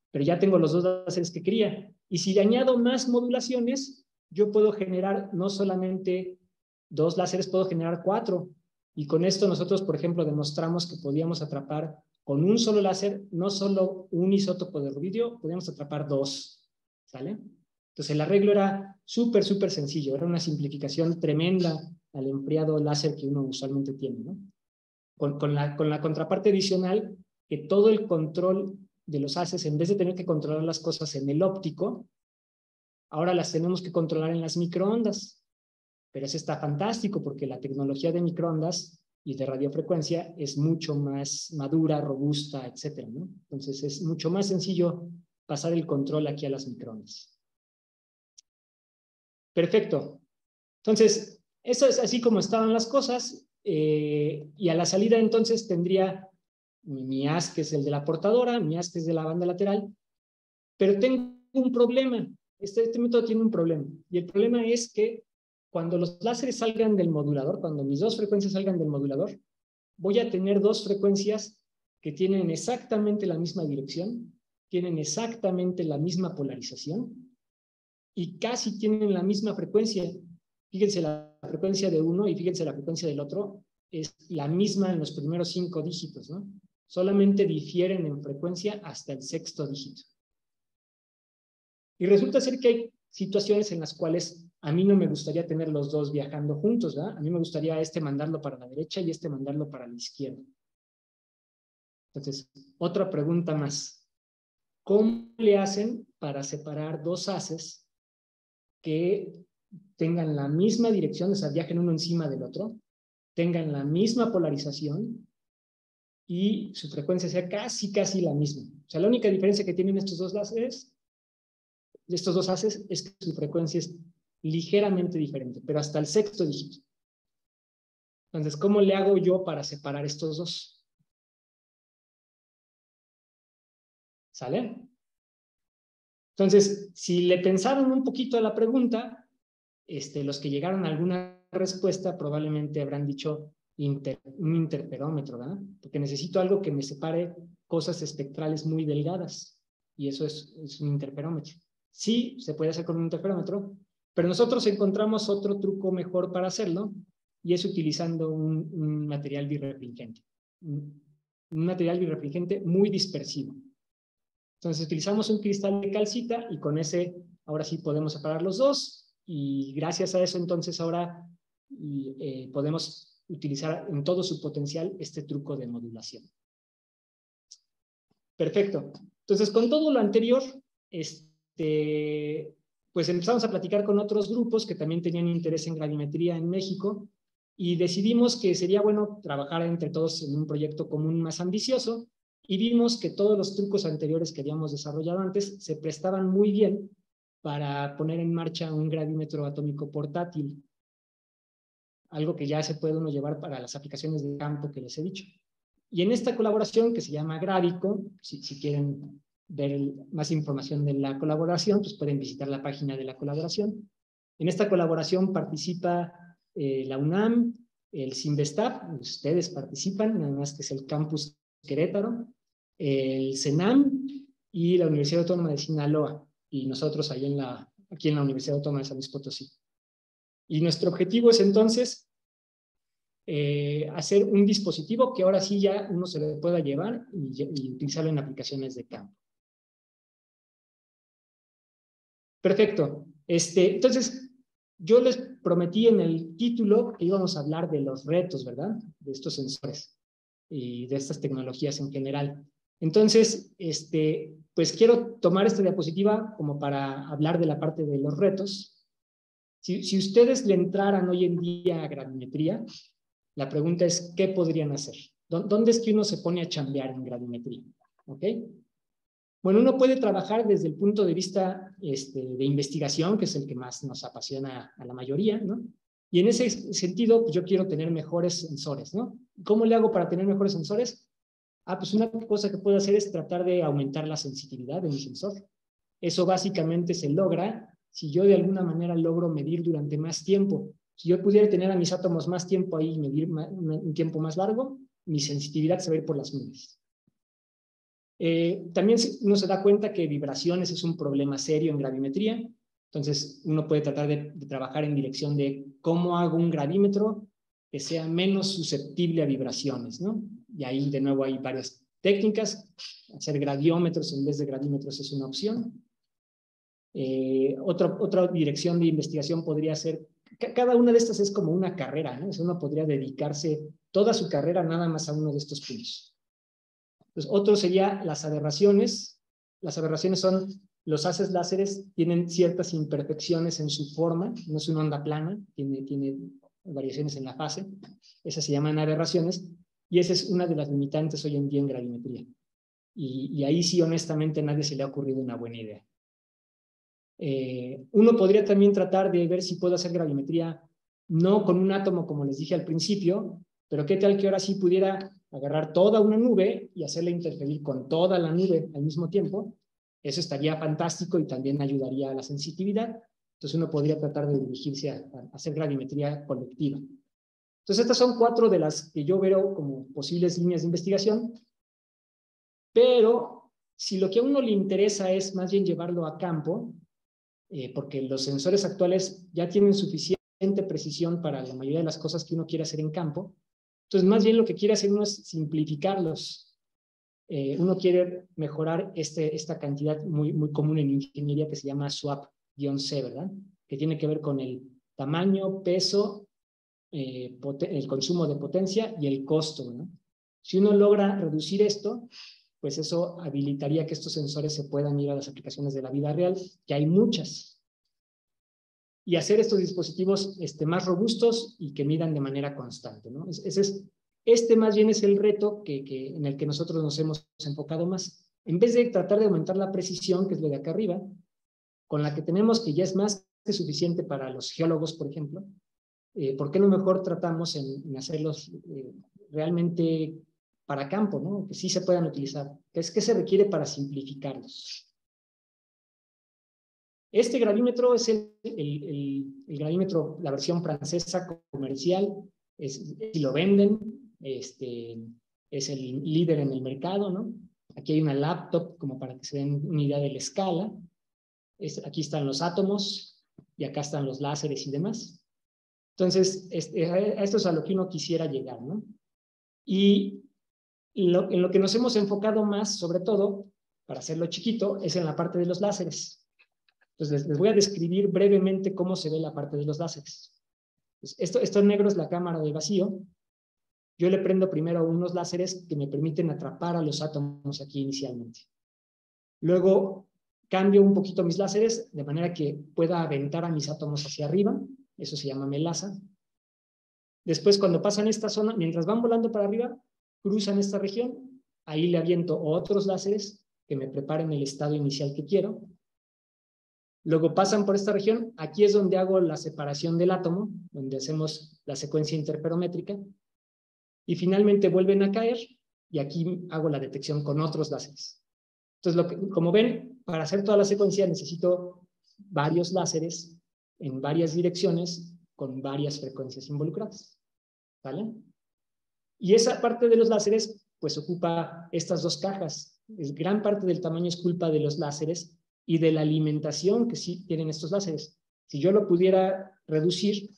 pero ya tengo los 2 láseres que quería. Y si le añado más modulaciones, yo puedo generar no solamente 2 láseres puedo generar 4. Y con esto nosotros, por ejemplo, demostramos que podíamos atrapar con un solo láser, no solo un isótopo de rubidio, podíamos atrapar 2. ¿Sale? Entonces el arreglo era súper sencillo, era una simplificación tremenda al enfriado láser que uno usualmente tiene, ¿no? Con la contraparte adicional, que todo el control de los haces, en vez de tener que controlar las cosas en el óptico, ahora las tenemos que controlar en las microondas. Pero eso está fantástico porque la tecnología de microondas y de radiofrecuencia es mucho más madura, robusta, etcétera, ¿no? Entonces es mucho más sencillo pasar el control aquí a las microondas. Perfecto. Entonces, eso es así como estaban las cosas. Y a la salida entonces tendría mi haz, que es el de la portadora, mi haz, que es de la banda lateral, pero tengo un problema. Este método tiene un problema. Y el problema es que cuando los láseres salgan del modulador, cuando mis 2 frecuencias salgan del modulador, voy a tener 2 frecuencias que tienen exactamente la misma dirección, tienen exactamente la misma polarización y casi tienen la misma frecuencia. Fíjense la frecuencia de uno y fíjense la frecuencia del otro, es la misma en los primeros 5 dígitos, ¿no? Solamente difieren en frecuencia hasta el 6º dígito. Y resulta ser que hay situaciones en las cuales a mí no me gustaría tener los 2 viajando juntos, ¿verdad? A mí me gustaría mandarlo para la derecha y mandarlo para la izquierda. Entonces, otra pregunta más. ¿Cómo le hacen para separar 2 haces que tengan la misma dirección, o sea, viajen uno encima del otro, tengan la misma polarización y su frecuencia sea casi la misma? O sea, la única diferencia que tienen estos 2 láseres, estos 2 haces, es que su frecuencia es ligeramente diferente, pero hasta el 6º dígito. Entonces, ¿cómo le hago yo para separar estos 2? ¿Sale? Entonces, si le pensaron un poquito a la pregunta, los que llegaron a alguna respuesta probablemente habrán dicho un interferómetro, ¿verdad? Porque necesito algo que me separe cosas espectrales muy delgadas, y eso es un interferómetro. Sí, se puede hacer con un interferómetro, pero nosotros encontramos otro truco mejor para hacerlo, y es utilizando un material birrefringente. Un material birrefringente muy dispersivo. Entonces utilizamos un cristal de calcita y con ese ahora sí podemos separar los 2, y gracias a eso entonces ahora podemos utilizar en todo su potencial este truco de modulación. Perfecto. Entonces con todo lo anterior, pues empezamos a platicar con otros grupos que también tenían interés en gravimetría en México, y decidimos que sería bueno trabajar entre todos en un proyecto común más ambicioso, y vimos que todos los trucos anteriores que habíamos desarrollado antes se prestaban muy bien para poner en marcha un gravímetro atómico portátil, algo que ya se puede uno llevar para las aplicaciones de campo que les he dicho. Y en esta colaboración, que se llama Gravico, si quieren ver más información de la colaboración, pues pueden visitar la página de la colaboración. En esta colaboración participa la UNAM, el CINVESTAP, ustedes participan, nada más que es el campus Querétaro, el CENAM y la Universidad Autónoma de Sinaloa, y nosotros ahí aquí en la Universidad Autónoma de San Luis Potosí. Y nuestro objetivo es entonces hacer un dispositivo que ahora sí ya uno se lo pueda llevar y utilizarlo en aplicaciones de campo. Perfecto. Entonces, yo les prometí en el título que íbamos a hablar de los retos, ¿verdad? De estos sensores y de estas tecnologías en general. Entonces, pues quiero tomar esta diapositiva como para hablar de la parte de los retos. Si ustedes le entraran hoy en día a gravimetría, la pregunta es, ¿qué podrían hacer? ¿Dónde es que uno se pone a chambear en gravimetría? ¿Ok? Bueno, uno puede trabajar desde el punto de vista de investigación, que es el que más nos apasiona a la mayoría, ¿no? Y en ese sentido, pues yo quiero tener mejores sensores, ¿no? ¿Cómo le hago para tener mejores sensores? Pues una cosa que puedo hacer es tratar de aumentar la sensibilidad de mi sensor. Eso básicamente se logra si yo de alguna manera logro medir durante más tiempo. Si yo pudiera tener a mis átomos más tiempo ahí y medir un tiempo más largo, mi sensitividad se va a ir por las nubes. También uno se da cuenta que vibraciones es un problema serio en gravimetría, Entonces, uno puede tratar de trabajar en dirección de cómo hago un gravímetro que sea menos susceptible a vibraciones, ¿no? Y ahí, de nuevo, hay varias técnicas. Hacer gradiómetros en vez de gravímetros es una opción. Otra dirección de investigación podría ser, cada una de estas es como una carrera, ¿no? O sea, uno podría dedicarse toda su carrera nada más a uno de estos puntos. Entonces, otro sería las aberraciones. Las aberraciones son los haces láseres tienen ciertas imperfecciones en su forma, no es una onda plana, tiene variaciones en la fase, esas se llaman aberraciones, y esa es una de las limitantes hoy en día en gravimetría. Y ahí sí, honestamente, a nadie se le ha ocurrido una buena idea. Uno podría también tratar de ver si puedo hacer gravimetría no con un átomo, como les dije al principio, pero qué tal que ahora sí pudiera agarrar toda una nube y hacerla interferir con toda la nube al mismo tiempo. Eso estaría fantástico y también ayudaría a la sensitividad. Entonces uno podría tratar de dirigirse a hacer gravimetría colectiva. Entonces estas son 4 de las que yo veo como posibles líneas de investigación, pero si lo que a uno le interesa es más bien llevarlo a campo, porque los sensores actuales ya tienen suficiente precisión para la mayoría de las cosas que uno quiere hacer en campo, entonces más bien lo que quiere hacer uno es simplificarlos. Uno quiere mejorar esta cantidad muy común en ingeniería que se llama SWAP-C, ¿verdad? Que tiene que ver con el tamaño, peso, el consumo de potencia y el costo, ¿no? Si uno logra reducir esto, pues eso habilitaría que estos sensores se puedan ir a las aplicaciones de la vida real, que hay muchas, y hacer estos dispositivos más robustos y que midan de manera constante, ¿no? Este más bien es el reto en el que nosotros nos hemos enfocado más. En vez de tratar de aumentar la precisión, que es lo de acá arriba, con la que tenemos, que ya es más que suficiente para los geólogos, por ejemplo, ¿por qué no mejor tratamos en hacerlos realmente para campo, ¿no? Que sí se puedan utilizar. ¿Qué se requiere para simplificarlos? Este gravímetro es el gravímetro, la versión francesa comercial, si lo venden, es el líder en el mercado, ¿no? Aquí hay una laptop como para que se den una idea de la escala. Aquí están los átomos y acá están los láseres y demás. Entonces, esto es a lo que uno quisiera llegar, ¿no? Y en lo que nos hemos enfocado más, sobre todo, para hacerlo chiquito, es en la parte de los láseres. Entonces, les voy a describir brevemente cómo se ve la parte de los láseres. Pues esto negro es la cámara de vacío. Yo le prendo primero unos láseres que me permiten atrapar a los átomos aquí inicialmente. Luego, cambio un poquito mis láseres de manera que pueda aventar a mis átomos hacia arriba. Eso se llama melaza. Después, cuando pasan esta zona, mientras van volando para arriba, cruzan esta región. Ahí le aviento otros láseres que me preparen el estado inicial que quiero. Luego pasan por esta región, aquí es donde hago la separación del átomo, donde hacemos la secuencia interferométrica, y finalmente vuelven a caer, y aquí hago la detección con otros láseres. Entonces, como ven, para hacer toda la secuencia necesito varios láseres en varias direcciones con varias frecuencias involucradas, ¿vale? Y esa parte de los láseres, pues ocupa estas 2 cajas. Gran parte del tamaño es culpa de los láseres y de la alimentación que sí tienen estos láseres. Si yo lo pudiera reducir,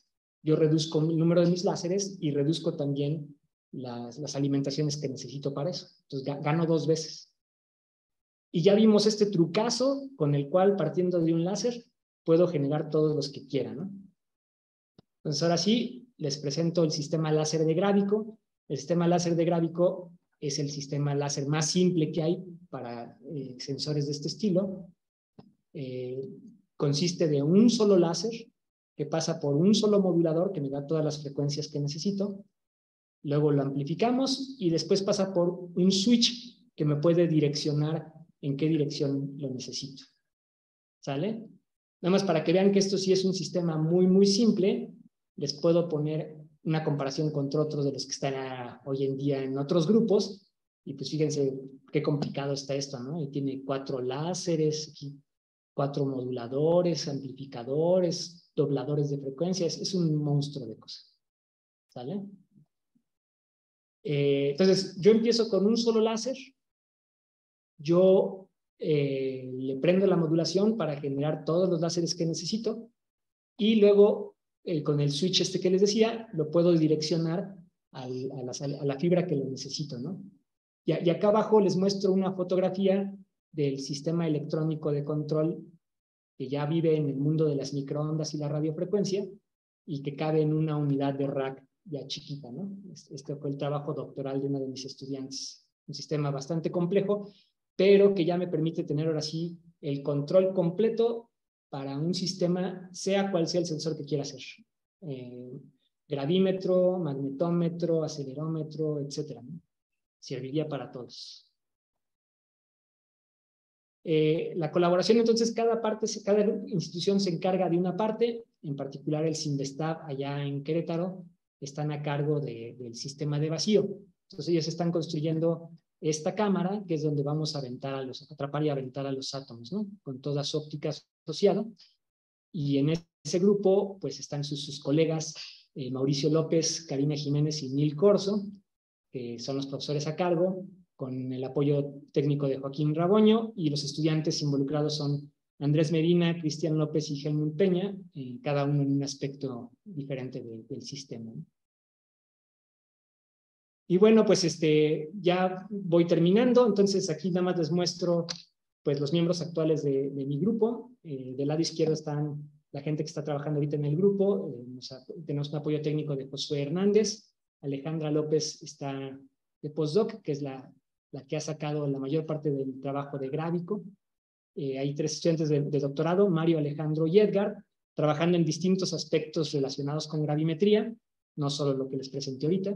yo reduzco el número de mis láseres y reduzco también las alimentaciones que necesito para eso. Entonces gano 2 veces. Y ya vimos este trucazo con el cual, partiendo de un láser, puedo generar todos los que quiera, ¿no? Entonces ahora sí, les presento el sistema láser de Grávico. El sistema láser de Grávico es el sistema láser más simple que hay para sensores de este estilo. Consiste de un solo láser que pasa por un solo modulador que me da todas las frecuencias que necesito. Luego lo amplificamos y después pasa por un switch que me puede direccionar en qué dirección lo necesito. ¿Sale? Nada más para que vean que esto sí es un sistema muy simple, les puedo poner una comparación contra otros de los que están hoy en día en otros grupos, y pues fíjense qué complicado está esto, ¿no? Y tiene 4 láseres, aquí 4 moduladores, amplificadores, dobladores de frecuencias, es un monstruo de cosas. ¿Sale? Entonces, yo empiezo con un solo láser, yo le prendo la modulación para generar todos los láseres que necesito y luego con el switch este que les decía, lo puedo direccionar a la fibra que lo necesito, ¿no? Y acá abajo les muestro una fotografía del sistema electrónico de control que ya vive en el mundo de las microondas y la radiofrecuencia y que cabe en una unidad de rack ya chiquita, ¿no? Este fue el trabajo doctoral de uno de mis estudiantes. Un sistema bastante complejo, pero que ya me permite tener ahora sí el control completo para un sistema, sea cual sea el sensor que quiera hacer. Gravímetro, magnetómetro, acelerómetro, etcétera, ¿no? Serviría para todos. La colaboración, entonces, cada institución se encarga de una parte, en particular el Sinvestav allá en Querétaro, están a cargo del sistema de vacío. Entonces ellos están construyendo esta cámara, que es donde vamos a atrapar y aventar a los átomos, ¿no? Con toda su óptica asociada. Y en ese grupo, pues están sus colegas Mauricio López, Karina Jiménez y Nil Corso, que son los profesores a cargo, con el apoyo técnico de Joaquín Raboño, y los estudiantes involucrados son Andrés Medina, Cristian López y Helmut Peña, cada uno en un aspecto diferente del sistema. Y bueno, pues ya voy terminando, entonces aquí nada más les muestro pues, los miembros actuales de mi grupo. Del lado izquierdo están la gente que está trabajando ahorita en el grupo. Tenemos un apoyo técnico de Josué Hernández. Alejandra López está de postdoc, que es la que ha sacado la mayor parte del trabajo de Grávico. Hay 3 estudiantes de doctorado, Mario, Alejandro y Edgar, trabajando en distintos aspectos relacionados con gravimetría, no solo lo que les presenté ahorita.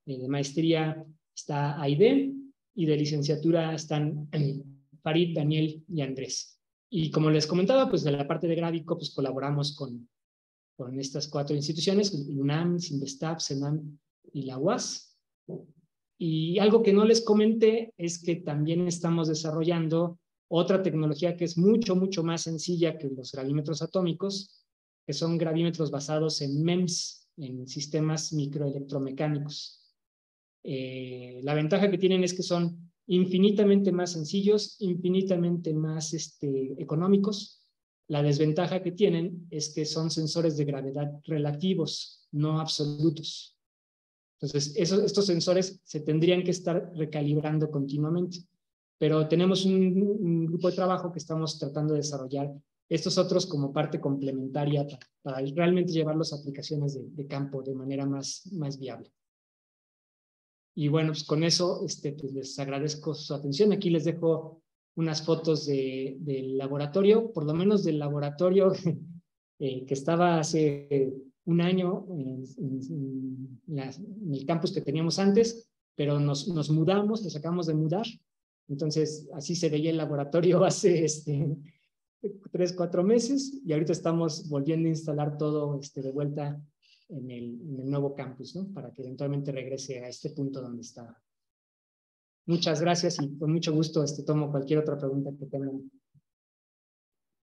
De maestría está Aide, y de licenciatura están Farid, Daniel y Andrés. Y como les comentaba, pues de la parte de Grávico, pues colaboramos con estas 4 instituciones, UNAM, Sinvestav, CENAM y la UAS. Y algo que no les comenté es que también estamos desarrollando otra tecnología que es mucho, mucho más sencilla que los gravímetros atómicos, que son gravímetros basados en MEMS, en sistemas microelectromecánicos. La ventaja que tienen es que son infinitamente más sencillos, infinitamente más económicos. La desventaja que tienen es que son sensores de gravedad relativos, no absolutos. Entonces, estos sensores se tendrían que estar recalibrando continuamente. Pero tenemos un grupo de trabajo que estamos tratando de desarrollar estos otros como parte complementaria para realmente llevarlos a aplicaciones de campo de manera más viable. Y bueno, pues con eso pues les agradezco su atención. Aquí les dejo unas fotos del laboratorio, por lo menos del laboratorio que estaba hace un año en el campus que teníamos antes, pero nos mudamos, nos acabamos de mudar. Entonces, así se veía el laboratorio hace 3, 4 meses, y ahorita estamos volviendo a instalar todo de vuelta en el nuevo campus, ¿no? Para que eventualmente regrese a este punto donde estaba. Muchas gracias y con mucho gusto tomo cualquier otra pregunta que tengan.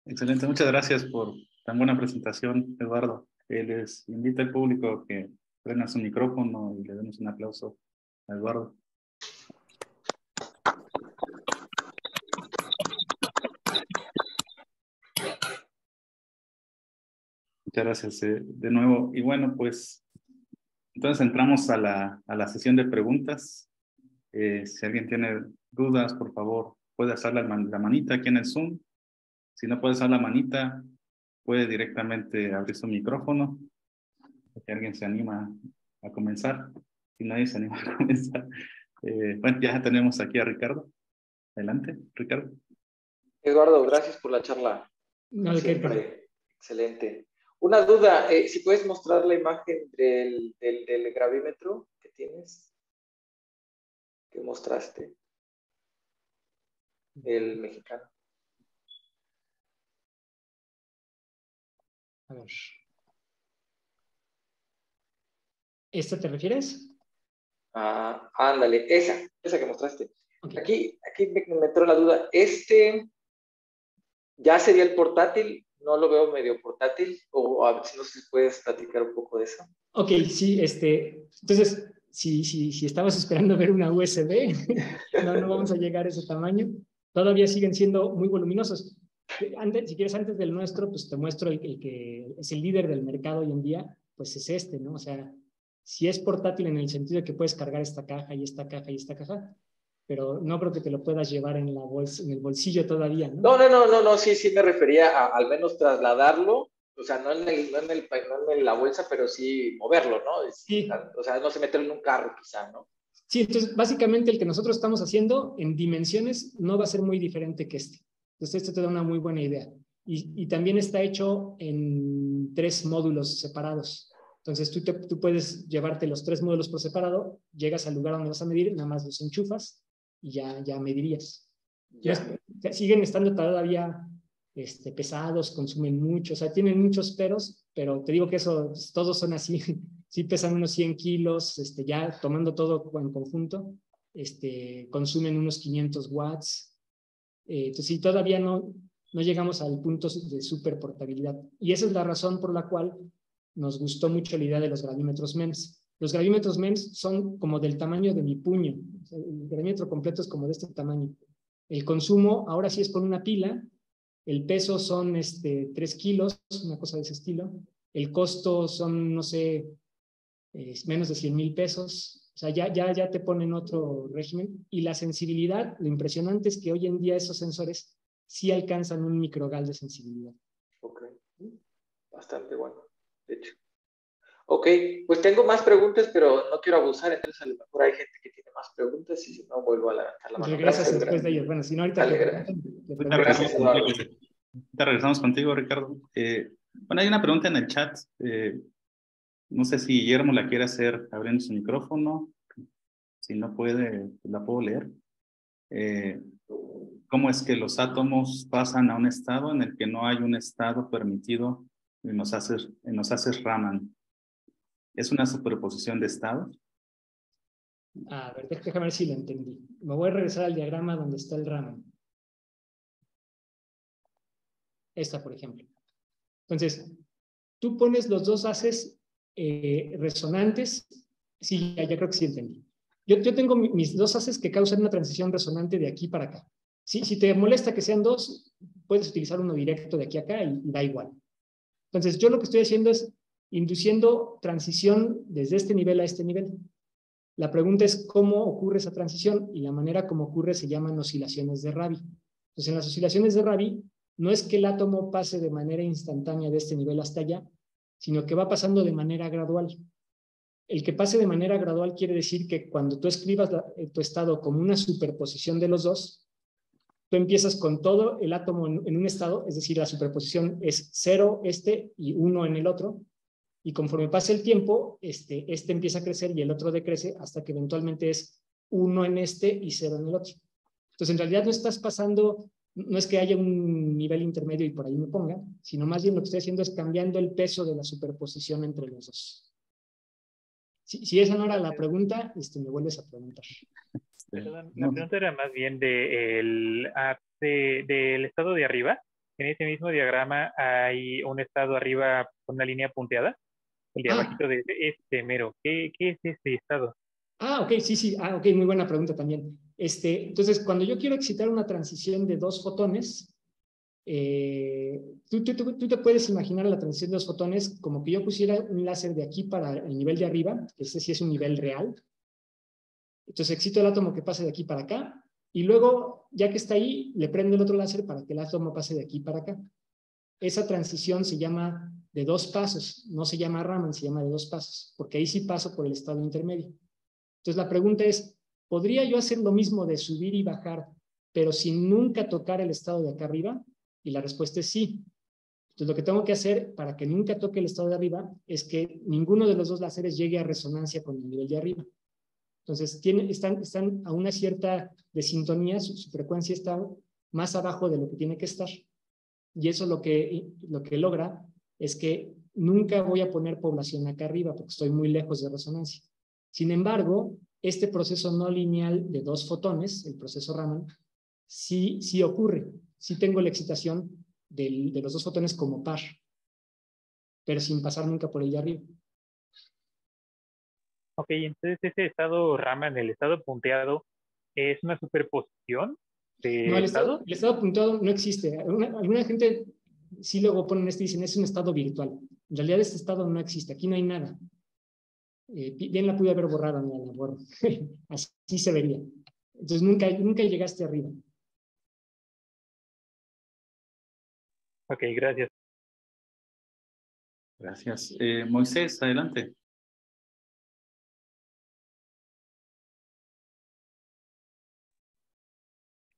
Excelente, muchas gracias por tan buena presentación, Eduardo. Les invito al público que prenda su micrófono y le demos un aplauso a Eduardo. Muchas gracias de nuevo. Y bueno, pues entonces entramos a la sesión de preguntas. Si alguien tiene dudas, por favor, puede hacer la manita aquí en el Zoom. Si no puede hacer la manita, puede directamente abrir su micrófono. Si alguien se anima a comenzar. Si nadie se anima a comenzar. Bueno, ya tenemos aquí a Ricardo. Adelante, Ricardo. Eduardo, gracias por la charla. No, siempre excelente. Una duda, si puedes mostrar la imagen del gravímetro que tienes, que mostraste, el mexicano. A ver. ¿Esta te refieres? Ah, ándale, esa que mostraste. Okay. Aquí me entró la duda. ¿Ya sería el portátil? No lo veo medio portátil, o a ver si nos puedes platicar un poco de eso. Ok, sí, entonces, si estabas esperando ver una USB, no vamos a llegar a ese tamaño. todavía siguen siendo muy voluminosos. Si quieres, antes del nuestro, pues te muestro el que es el líder del mercado hoy en día, pues es este, ¿no? O sea, si es portátil en el sentido de que puedes cargar esta caja y esta caja y esta caja, pero no creo que te lo puedas llevar en la bolsa, en el bolsillo todavía, ¿no? No, sí me refería a al menos trasladarlo, o sea, no en la bolsa, pero sí moverlo, ¿no? Sí. O sea, no se meterlo en un carro quizá, ¿no? Sí, entonces básicamente el que nosotros estamos haciendo en dimensiones no va a ser muy diferente que este. Entonces esto te da una muy buena idea. Y también está hecho en 3 módulos separados. Entonces tú puedes llevarte los 3 módulos por separado, llegas al lugar donde vas a medir, nada más los enchufas y ya medirías. Ya. Siguen estando todavía pesados, consumen mucho, o sea, tienen muchos peros, pero te digo que eso, todos son así, sí pesan unos 100 kilos, ya tomando todo en conjunto, consumen unos 500 watts, entonces sí, todavía no llegamos al punto de super portabilidad. Y esa es la razón por la cual nos gustó mucho la idea de los gravímetros MEMS. Los gravímetros MEMS son como del tamaño de mi puño. El gravímetro completo es como de este tamaño. El consumo ahora sí es con una pila. El peso son 3 kilos, una cosa de ese estilo. El costo son, no sé, menos de 100,000 pesos. O sea, ya te ponen otro régimen. Y la sensibilidad, lo impresionante es que hoy en día esos sensores sí alcanzan un microgal de sensibilidad. Ok, bastante bueno, de hecho. Ok, pues tengo más preguntas, pero no quiero abusar, entonces a lo mejor hay gente que tiene más preguntas y si no, vuelvo a levantar la mano. Regresas después de ellos. Bueno, si no, ahorita Gracias, Eduardo. Te regresamos contigo, Ricardo. Bueno, hay una pregunta en el chat. No sé si Guillermo la quiere hacer abriendo su micrófono. Si no puede, la puedo leer. ¿Cómo es que los átomos pasan a un estado en el que no hay un estado permitido en los haces Raman? ¿Es una superposición de estados? A ver, déjame ver si lo entendí. Me voy a regresar al diagrama donde está el Raman. Esta, por ejemplo. Entonces, tú pones los dos haces resonantes. Sí, ya creo que sí entendí. Yo tengo mis dos haces que causan una transición resonante de aquí para acá. ¿Sí? Si te molesta que sean dos, puedes utilizar uno directo de aquí a acá y da igual. Entonces, yo lo que estoy haciendo es induciendo transición desde este nivel a este nivel. La pregunta es cómo ocurre esa transición y la manera como ocurre se llaman oscilaciones de Rabi. Entonces, en las oscilaciones de Rabi, no es que el átomo pase de manera instantánea de este nivel hasta allá, sino que va pasando de manera gradual. El que pase de manera gradual quiere decir que cuando tú escribas tu estado como una superposición de los dos, tú empiezas con todo el átomo en un estado, es decir, la superposición es 0 y 1 en el otro, y conforme pasa el tiempo, este empieza a crecer y el otro decrece hasta que eventualmente es 1 en este y 0 en el otro. Entonces, en realidad no estás pasando, no es que haya un nivel intermedio y por ahí me ponga, sino más bien lo que estoy haciendo es cambiando el peso de la superposición entre los dos. Si esa no era la pregunta, me vuelves a preguntar. Perdón, la pregunta era más bien del estado de arriba. En ese mismo diagrama hay un estado arriba con una línea punteada. El de abajito de este mero. ¿Qué es este estado? Ok, sí. Ok, muy buena pregunta también. Entonces, cuando yo quiero excitar una transición de 2 fotones, tú te puedes imaginar la transición de 2 fotones como que yo pusiera un láser de aquí para el nivel de arriba, que ese sí es un nivel real. Entonces excito el átomo que pase de aquí para acá, y luego, ya que está ahí, le prendo el otro láser para que el átomo pase de aquí para acá. Esa transición se llama de 2 pasos, no se llama Raman, se llama de 2 pasos, porque ahí sí paso por el estado intermedio. Entonces la pregunta es, ¿podría yo hacer lo mismo de subir y bajar, pero sin nunca tocar el estado de acá arriba? Y la respuesta es sí. Entonces lo que tengo que hacer para que nunca toque el estado de arriba es que ninguno de los dos láseres llegue a resonancia con el nivel de arriba. Entonces están a una cierta desintonía, su frecuencia está más abajo de lo que tiene que estar. Y eso lo que logra es que nunca voy a poner población acá arriba porque estoy muy lejos de resonancia. Sin embargo, este proceso no lineal de 2 fotones, el proceso Raman, sí ocurre. Sí tengo la excitación de los 2 fotones como par, pero sin pasar nunca por el de arriba. Ok, entonces ese estado Raman, el estado punteado, ¿es una superposición de No, estado. el estado puntuado no existe. Alguna gente sí luego ponen esto y dicen, es un estado virtual. En realidad este estado no existe, aquí no hay nada. Bien la pude haber borrado, no la borro. Así se vería. Entonces nunca llegaste arriba. Ok, gracias. Gracias. Moisés, adelante.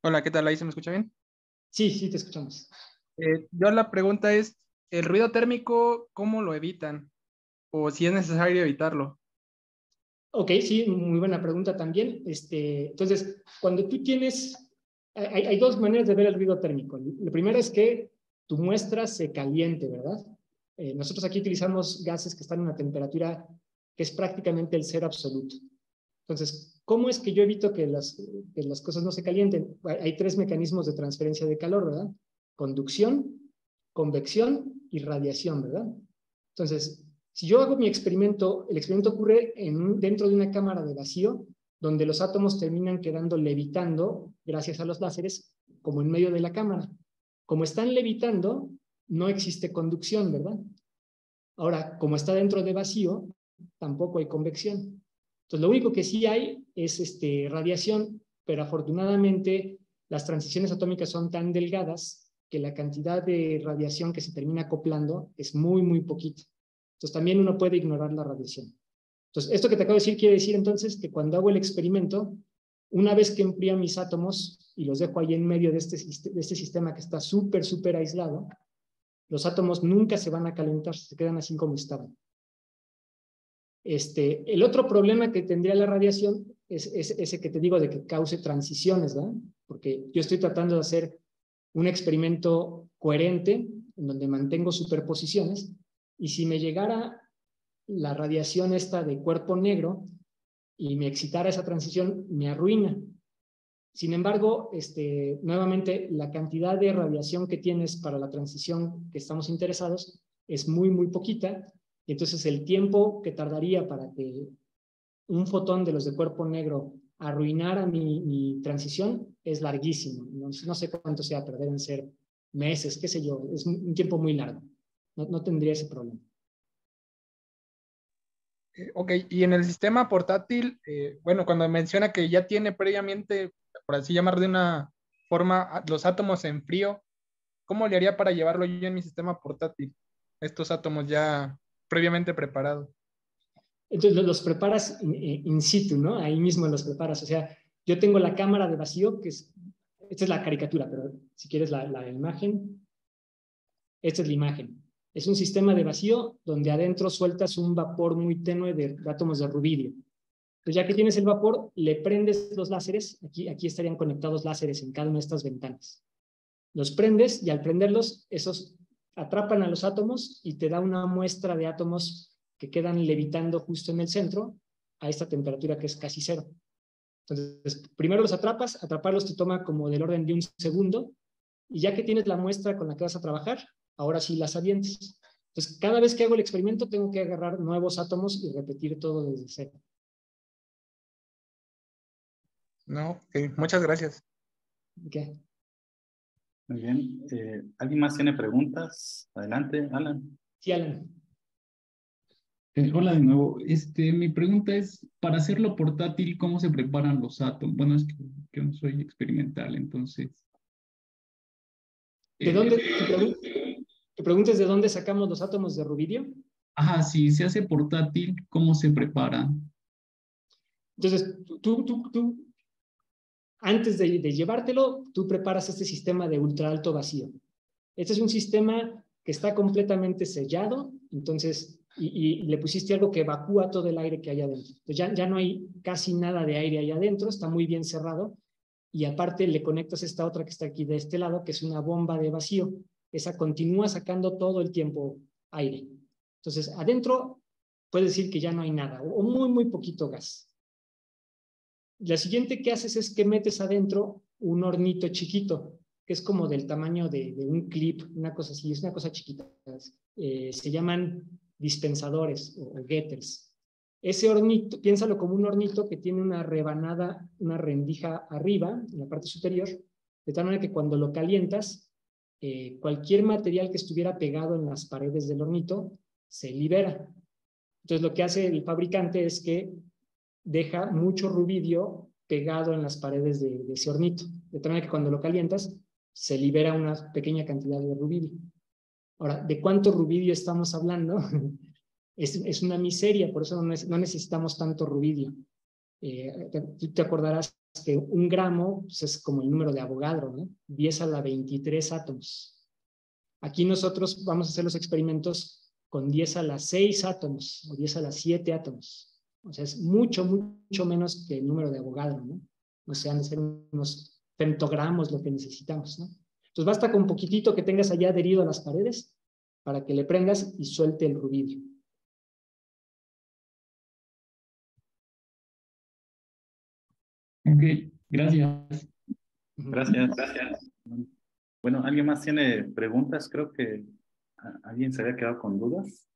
Hola, ¿qué tal? ¿Ahí se me escucha bien? Sí, te escuchamos. Yo la pregunta es, ¿el ruido térmico cómo lo evitan? ¿O si es necesario evitarlo? Ok, sí, muy buena pregunta también. Entonces, cuando tú tienes, hay dos maneras de ver el ruido térmico. Lo primero es que tu muestra se caliente, ¿verdad? Nosotros aquí utilizamos gases que están a una temperatura que es prácticamente el cero absoluto. Entonces, ¿cómo es que yo evito que las cosas no se calienten? Hay tres mecanismos de transferencia de calor, ¿verdad? Conducción, convección y radiación, ¿verdad? Entonces, si yo hago mi experimento, el experimento ocurre dentro de una cámara de vacío, donde los átomos terminan quedando levitando, gracias a los láseres, como en medio de la cámara. Como están levitando, no existe conducción, ¿verdad? Ahora, como está dentro de vacío, tampoco hay convección. Entonces, lo único que sí hay es radiación, pero afortunadamente las transiciones atómicas son tan delgadas que la cantidad de radiación que se termina acoplando es muy, muy poquita. Entonces, también uno puede ignorar la radiación. Entonces, esto que te acabo de decir quiere decir entonces que cuando hago el experimento, una vez que enfrío mis átomos y los dejo ahí en medio de este sistema que está súper, súper aislado, los átomos nunca se van a calentar, se quedan así como estaban. El otro problema que tendría la radiación es ese que te digo de que cause transiciones, ¿verdad? Porque yo estoy tratando de hacer un experimento coherente en donde mantengo superposiciones y si me llegara la radiación esta de cuerpo negro y me excitara esa transición, me arruina. Sin embargo, nuevamente, la cantidad de radiación que tienes para la transición que estamos interesados es muy, muy poquita. Y entonces el tiempo que tardaría para que un fotón de los de cuerpo negro arruinara mi transición es larguísimo. No sé cuánto sea, pero deben ser meses, qué sé yo. Es un tiempo muy largo. No tendría ese problema. Ok, y en el sistema portátil, bueno, cuando menciona que ya tiene previamente, por así llamar de una forma, los átomos en frío, ¿cómo le haría para llevarlo yo en mi sistema portátil? Estos átomos ya previamente preparados. Entonces los preparas in situ, ¿no? Ahí mismo los preparas. O sea, yo tengo la cámara de vacío, esta es la caricatura, pero si quieres la imagen, esta es la imagen. Es un sistema de vacío donde adentro sueltas un vapor muy tenue de átomos de rubidio. Entonces, ya que tienes el vapor, le prendes los láseres. Aquí estarían conectados láseres en cada una de estas ventanas. Los prendes y al prenderlos, esos atrapan a los átomos y te da una muestra de átomos que quedan levitando justo en el centro a esta temperatura que es casi cero. Entonces, primero los atrapas, atraparlos te toma como del orden de un segundo, y ya que tienes la muestra con la que vas a trabajar, ahora sí las avientes. Entonces, cada vez que hago el experimento, tengo que agarrar nuevos átomos y repetir todo desde cero. No, okay, muchas gracias. ¿Qué? Muy bien. ¿Alguien más tiene preguntas? Adelante, Alan. Sí, Alan. Hola de nuevo. Mi pregunta es, para hacerlo portátil, ¿cómo se preparan los átomos? Bueno, es que yo no soy experimental, entonces. ¿De dónde? ¿Tu pregunta es de dónde sacamos los átomos de rubidio? Ajá, si se hace portátil, ¿cómo se preparan? Entonces, tú antes de llevártelo, tú preparas este sistema de ultra alto vacío. Este es un sistema que está completamente sellado, entonces, y le pusiste algo que evacúa todo el aire que hay adentro. Entonces ya no hay casi nada de aire ahí adentro, está muy bien cerrado, y aparte le conectas esta otra que está aquí de este lado, que es una bomba de vacío. Esa continúa sacando todo el tiempo aire. Entonces, adentro puedes decir que ya no hay nada, o muy, muy poquito gas. La siguiente que haces es que metes adentro un hornito chiquito, que es como del tamaño de un clip, una cosa así, es una cosa chiquita. Se llaman dispensadores o getters. Ese hornito, piénsalo como un hornito que tiene una rebanada, una rendija arriba, en la parte superior, de tal manera que cuando lo calientas, cualquier material que estuviera pegado en las paredes del hornito se libera. Entonces lo que hace el fabricante es que deja mucho rubidio pegado en las paredes de ese hornito, de tal manera que cuando lo calientas se libera una pequeña cantidad de rubidio. Ahora, ¿de cuánto rubidio estamos hablando? Es una miseria, por eso no necesitamos tanto rubidio. Tú te acordarás que 1 gramo pues, es como el número de Avogadro, ¿no? 10 a la 23 átomos. Aquí nosotros vamos a hacer los experimentos con 10 a la 6 átomos o 10 a la 7 átomos. O sea, es mucho, mucho menos que el número de Avogadro, ¿no? O sea, han de ser unos femtogramos lo que necesitamos, ¿no? Entonces basta con un poquitito que tengas allá adherido a las paredes para que le prendas y suelte el rubidio. Ok, gracias. Gracias. Bueno, ¿alguien más tiene preguntas? Creo que alguien se había quedado con dudas.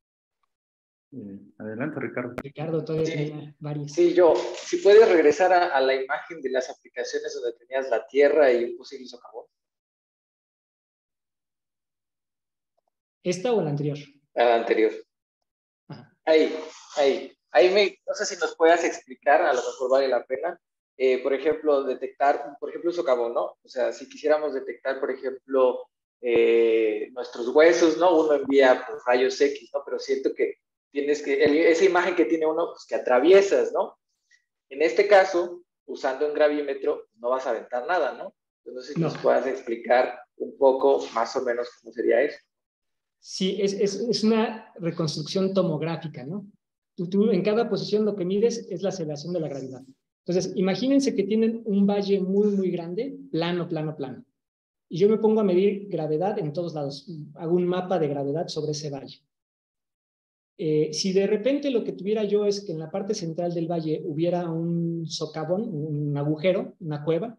Adelante, Ricardo. Ricardo todavía tenía varias. Sí, yo. Si puedes regresar a la imagen de las aplicaciones donde tenías la tierra y un posible socavón. ¿Esta o la anterior? La anterior. Ajá. Ahí no sé si nos puedas explicar, a lo mejor vale la pena, por ejemplo, detectar, por ejemplo, un socavón, ¿no? O sea, si quisiéramos detectar, por ejemplo, nuestros huesos, ¿no? Uno envía pues, rayos X, ¿no? Pero siento que tienes que, esa imagen que tiene uno, pues que atraviesas, ¿no? En este caso, usando un gravímetro, no vas a aventar nada, ¿no? Entonces, no sé si nos puedas explicar un poco más o menos cómo sería eso. Sí, es una reconstrucción tomográfica, ¿no? Tú en cada posición lo que mides es la aceleración de la gravedad. Entonces, imagínense que tienen un valle muy, muy grande, plano. Y yo me pongo a medir gravedad en todos lados. Hago un mapa de gravedad sobre ese valle. Si de repente lo que tuviera yo es que en la parte central del valle hubiera un socavón, un agujero, una cueva,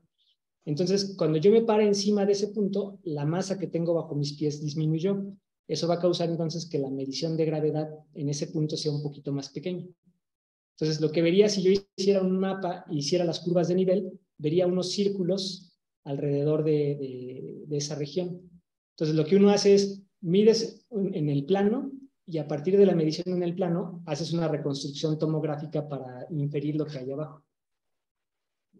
entonces cuando yo me pare encima de ese punto, la masa que tengo bajo mis pies disminuyó. Eso va a causar entonces que la medición de gravedad en ese punto sea un poquito más pequeña. Entonces lo que vería si yo hiciera un mapa y hiciera las curvas de nivel, vería unos círculos alrededor de esa región. Entonces lo que uno hace es, mides en el plano y a partir de la medición en el plano, haces una reconstrucción tomográfica para inferir lo que hay abajo.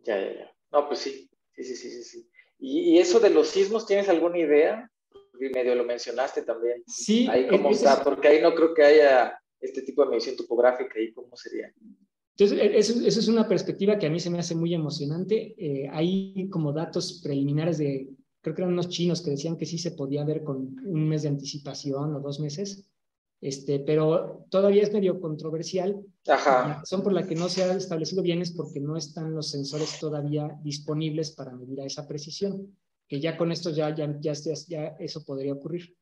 Ya. No, pues sí. ¿Y eso de los sismos, tienes alguna idea? Medio lo mencionaste también. Sí. Ahí cómo está, porque ahí no creo que haya este tipo de medición topográfica. ¿Y cómo sería? Entonces, eso es una perspectiva que a mí se me hace muy emocionante. Hay como datos preliminares de, creo que eran unos chinos que decían que sí se podía ver con 1 mes de anticipación o 2 meses, pero todavía es medio controversial. Ajá. La razón por la que no se ha establecido bien es porque no están los sensores todavía disponibles para medir a esa precisión, que ya con esto ya eso podría ocurrir.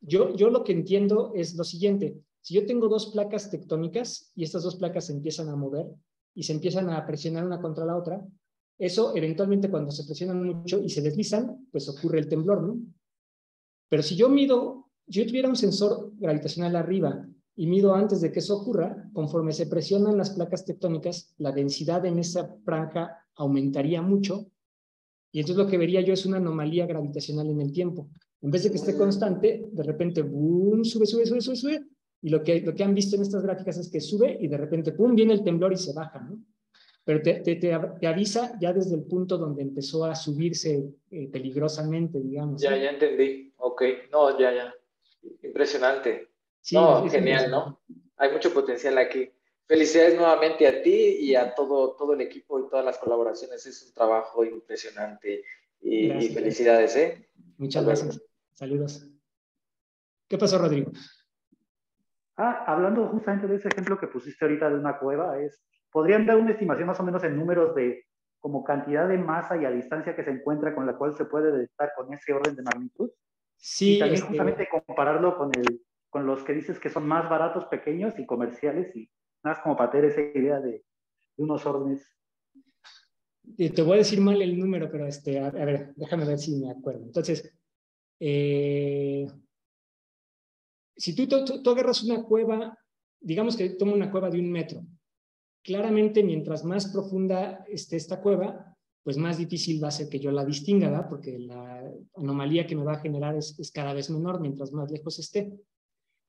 Yo lo que entiendo es lo siguiente. Si yo tengo 2 placas tectónicas y estas 2 placas se empiezan a mover y se empiezan a presionar una contra la otra, eso eventualmente cuando se presionan mucho y se deslizan, pues ocurre el temblor, ¿no? Pero si yo tuviera un sensor gravitacional arriba y mido antes de que eso ocurra, conforme se presionan las placas tectónicas, la densidad en esa franja aumentaría mucho y entonces lo que vería yo es una anomalía gravitacional en el tiempo. En vez de que esté constante, de repente, boom, sube. Y lo que han visto en estas gráficas es que sube y de repente, pum, viene el temblor y se baja, ¿no? Pero te avisa ya desde el punto donde empezó a subirse peligrosamente, digamos. Ya entendí. Ok. No, ya. Impresionante. Sí, no, genial, ¿no? Hay mucho potencial aquí. Felicidades nuevamente a ti y a todo el equipo y todas las colaboraciones. Es un trabajo impresionante y felicidades, ¿eh? Muchas gracias. Saludos. ¿Qué pasó, Rodrigo? Hablando justamente de ese ejemplo que pusiste ahorita de una cueva, ¿podrían dar una estimación más o menos en números de como cantidad de masa y a distancia que se encuentra con la cual se puede detectar con ese orden de magnitud? Sí. Y también justamente compararlo con los que dices que son más baratos, pequeños y comerciales, y nada más como para tener esa idea de unos órdenes. Te voy a decir mal el número, pero a ver, déjame ver si me acuerdo. Entonces, si tú agarras una cueva, digamos que toma una cueva de 1 metro, claramente mientras más profunda esté esta cueva, pues más difícil va a ser que yo la distinga, ¿verdad? Porque la anomalía que me va a generar es cada vez menor mientras más lejos esté.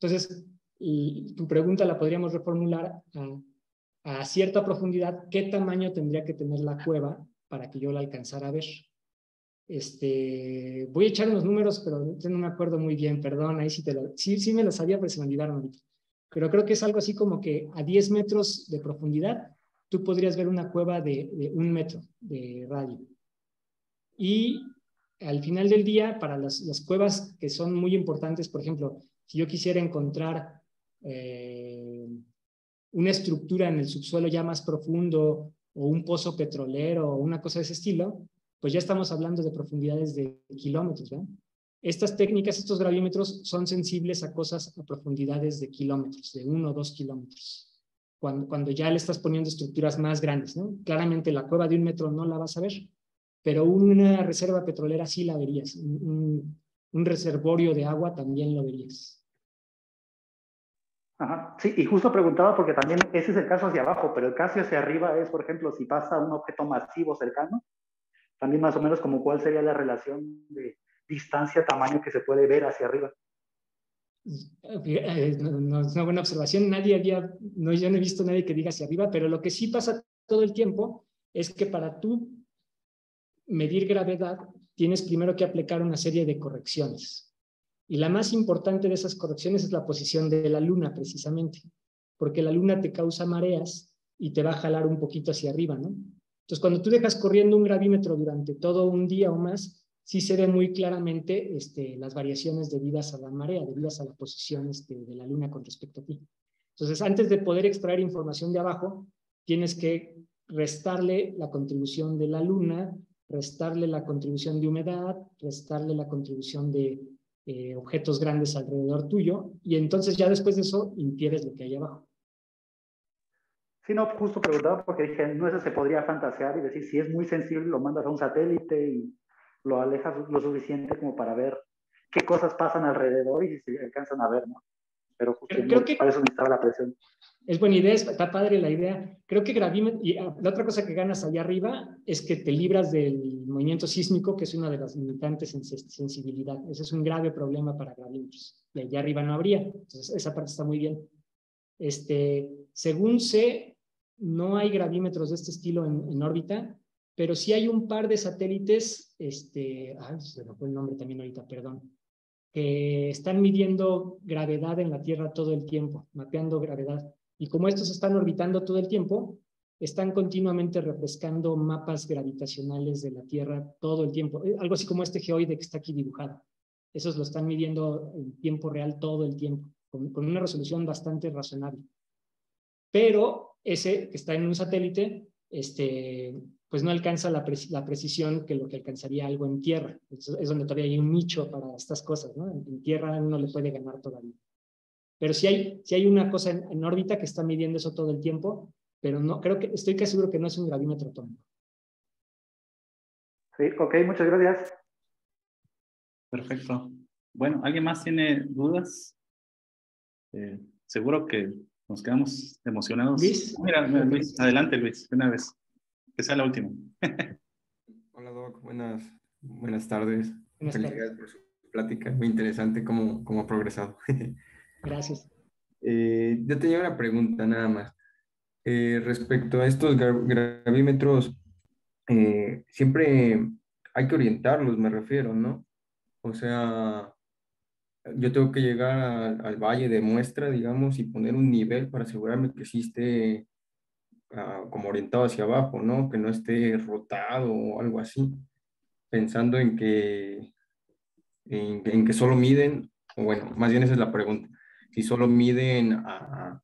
Entonces, y tu pregunta la podríamos reformular a cierta profundidad, ¿qué tamaño tendría que tener la cueva para que yo la alcanzara a ver? Voy a echar unos números, pero no me acuerdo muy bien, perdón, ahí sí me los sabía, pero se me olvidaron ahorita. Pero creo que es algo así como que a 10 metros de profundidad, tú podrías ver una cueva de 1 metro de radio. Y al final del día, para las cuevas que son muy importantes, por ejemplo, si yo quisiera encontrar una estructura en el subsuelo ya más profundo, o un pozo petrolero, o una cosa de ese estilo, pues ya estamos hablando de profundidades de kilómetros, ¿verdad? Estas técnicas, estos gravímetros, son sensibles a cosas a profundidades de kilómetros, de 1 o 2 kilómetros. Cuando ya le estás poniendo estructuras más grandes, ¿no? Claramente la cueva de 1 metro no la vas a ver, pero una reserva petrolera sí la verías. Un reservorio de agua también lo verías. Ajá. Sí, y justo preguntaba porque también ese es el caso hacia abajo, pero el caso hacia arriba es, por ejemplo, si pasa un objeto masivo cercano, también más o menos como cuál sería la relación de distancia-tamaño que se puede ver hacia arriba. No, es una buena observación. Yo no he visto a nadie que diga hacia arriba, pero lo que sí pasa todo el tiempo es que para tú medir gravedad tienes primero que aplicar una serie de correcciones. Y la más importante de esas correcciones es la posición de la luna, precisamente, porque la luna te causa mareas y te va a jalar un poquito hacia arriba, ¿no? Entonces, cuando tú dejas corriendo un gravímetro durante todo un día o más, sí se ve muy claramente las variaciones debidas a la marea, debidas a la posición de la luna con respecto a ti. Entonces, antes de poder extraer información de abajo, tienes que restarle la contribución de la luna, restarle la contribución de humedad, restarle la contribución de objetos grandes alrededor tuyo, y entonces ya después de eso infieres lo que hay abajo. Sí, no, justo preguntaba porque dije, no sé, se podría fantasear y decir, si es muy sensible, lo mandas a un satélite y lo alejas lo suficiente como para ver qué cosas pasan alrededor y si se alcanzan a ver, ¿no? Pero justo creo que para eso necesitaba la presión. Es buena idea, está padre la idea. Creo que gravímetro, y la otra cosa que ganas allá arriba es que te libras del movimiento sísmico, que es una de las limitantes en sensibilidad. Ese es un grave problema para gravímetros. Y allá arriba no habría. Entonces, esa parte está muy bien. Según sé, no hay gravímetros de este estilo en órbita, pero sí hay un par de satélites, se me fue el nombre también ahorita, perdón, que están midiendo gravedad en la Tierra todo el tiempo, mapeando gravedad. Y como estos están orbitando todo el tiempo, están continuamente refrescando mapas gravitacionales de la Tierra todo el tiempo. Algo así como este geoide que está aquí dibujado. Esos lo están midiendo en tiempo real todo el tiempo, con una resolución bastante razonable. Pero ese que está en un satélite, pues no alcanza la precisión que lo que alcanzaría algo en tierra. Es donde todavía hay un nicho para estas cosas, ¿no? En tierra uno le puede ganar todavía. Pero sí hay una cosa en órbita que está midiendo eso todo el tiempo, pero no, estoy casi seguro que no es un gravímetro atómico. Sí, ok, muchas gracias. Perfecto. Bueno, ¿alguien más tiene dudas? Seguro que nos quedamos emocionados. Luis. Mira, Luis, adelante Luis, una vez. Que sea la última. Hola Doc, buenas tardes. Buenas Felicidades tardes. por su plática, muy interesante cómo ha progresado. Gracias. Yo tenía una pregunta nada más. Respecto a estos gravímetros, siempre hay que orientarlos, me refiero, ¿no? O sea, yo tengo que llegar al valle de muestra, digamos, y poner un nivel para asegurarme que sí esté como orientado hacia abajo, ¿no? Que no esté rotado o algo así, pensando en que solo miden, o bueno, más bien esa es la pregunta, si solo miden a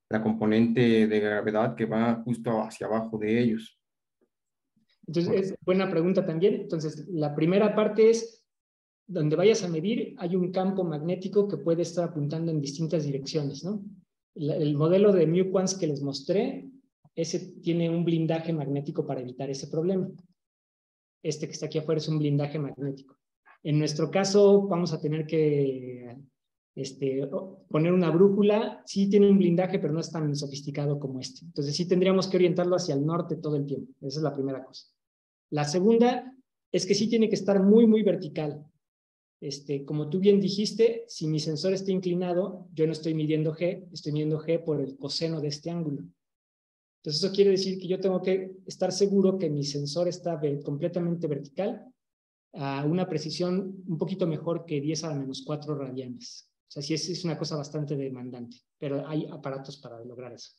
la componente de gravedad que va justo hacia abajo de ellos. Entonces, es buena pregunta también. Entonces, la primera parte es, donde vayas a medir, hay un campo magnético que puede estar apuntando en distintas direcciones, ¿no? El modelo de mu-quants que les mostré, ese tiene un blindaje magnético para evitar ese problema. Este que está aquí afuera es un blindaje magnético. En nuestro caso, vamos a tener que poner una brújula. Sí tiene un blindaje, pero no es tan sofisticado como este. Entonces, sí tendríamos que orientarlo hacia el norte todo el tiempo. Esa es la primera cosa. La segunda es que sí tiene que estar muy, muy vertical. Como tú bien dijiste, si mi sensor está inclinado, yo no estoy midiendo G, estoy midiendo G por el coseno de este ángulo. Entonces eso quiere decir que yo tengo que estar seguro que mi sensor está completamente vertical a una precisión un poquito mejor que 10 a la menos 4 radianes. O sea, sí es una cosa bastante demandante, pero hay aparatos para lograr eso.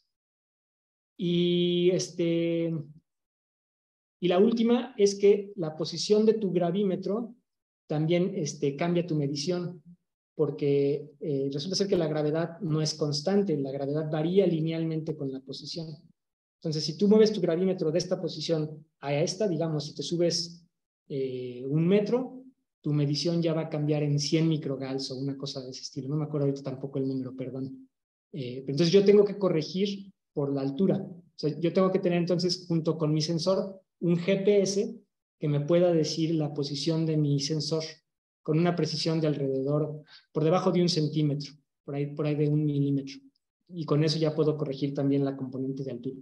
Y la última es que la posición de tu gravímetro también cambia tu medición, porque resulta ser que la gravedad no es constante, la gravedad varía linealmente con la posición. Entonces, si tú mueves tu gravímetro de esta posición a esta, digamos, si te subes 1 metro, tu medición ya va a cambiar en 100 microgals o una cosa de ese estilo. No me acuerdo ahorita tampoco el número, perdón. Entonces, yo tengo que corregir por la altura. O sea, yo tengo que tener entonces, junto con mi sensor, un GPS que me pueda decir la posición de mi sensor con una precisión de alrededor, por debajo de 1 centímetro, por ahí de 1 milímetro. Y con eso ya puedo corregir también la componente de altura.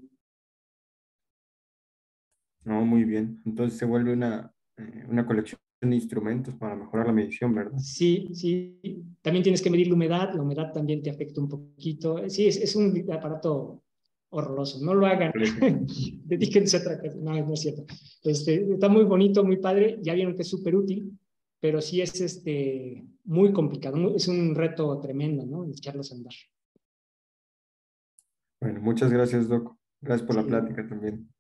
No, muy bien. Entonces se vuelve una colección de instrumentos para mejorar la medición, ¿verdad? Sí, sí. También tienes que medir la humedad también te afecta un poquito. Sí, es un aparato horroroso. No lo hagan. Dedíquense a otra cosa. No, no es cierto. Está muy bonito, muy padre. Ya vieron que es súper útil, pero sí es muy complicado. Es un reto tremendo, ¿no? Echarlos a andar. Bueno, muchas gracias, Doc. Gracias por la Sí. plática también.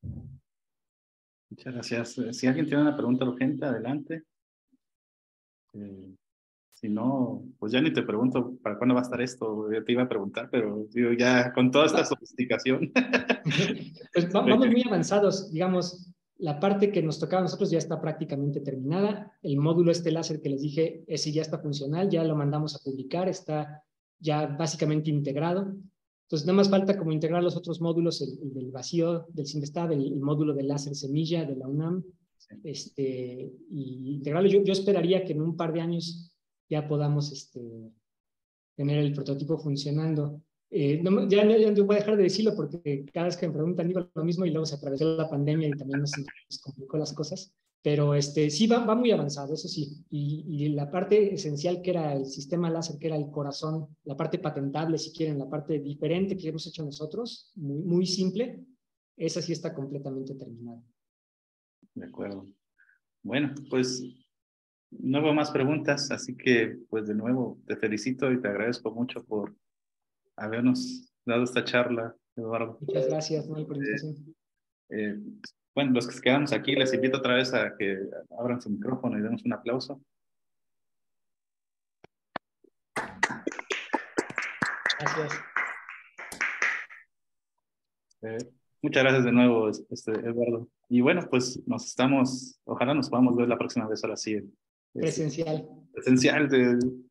Muchas gracias. Si alguien tiene una pregunta urgente, adelante. Si no, pues ya ni te pregunto para cuándo va a estar esto. Ya te iba a preguntar, pero digo, ya con toda esta sofisticación. Pues vamos muy avanzados. Digamos, la parte que nos tocaba a nosotros ya está prácticamente terminada. El módulo láser que les dije, ese ya está funcional, ya lo mandamos a publicar, está ya básicamente integrado. Entonces, nada más falta como integrar los otros módulos, el del vacío del CINVESTAB, el módulo del láser semilla de la UNAM, y integrarlo. Yo esperaría que en un par de años ya podamos tener el prototipo funcionando. Ya no voy a dejar de decirlo porque cada vez que me preguntan digo lo mismo y luego se atravesó la pandemia y también nos complicó las cosas. Pero sí va muy avanzado, eso sí. Y la parte esencial que era el sistema láser, que era el corazón, la parte patentable, si quieren, la parte diferente que hemos hecho nosotros, muy, muy simple, esa sí está completamente terminada. De acuerdo. Bueno, pues no hubo más preguntas, así que pues de nuevo te felicito y te agradezco mucho por habernos dado esta charla, Eduardo. Muchas gracias, Noel, por la invitación. Bueno, los que quedamos aquí les invito otra vez a que abran su micrófono y demos un aplauso. Gracias. Muchas gracias de nuevo, Eduardo. Y bueno, pues ojalá nos podamos ver la próxima vez ahora sí. Presencial. Presencial,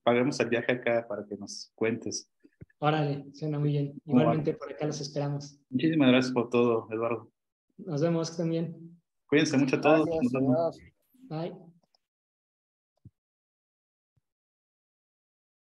paguemos el viaje acá para que nos cuentes. Órale, suena muy bien. Igualmente por acá los esperamos. Muchísimas gracias por todo, Eduardo. Nos vemos también. Cuídense mucho a todos. Gracias, Nos vemos. adiós. Bye.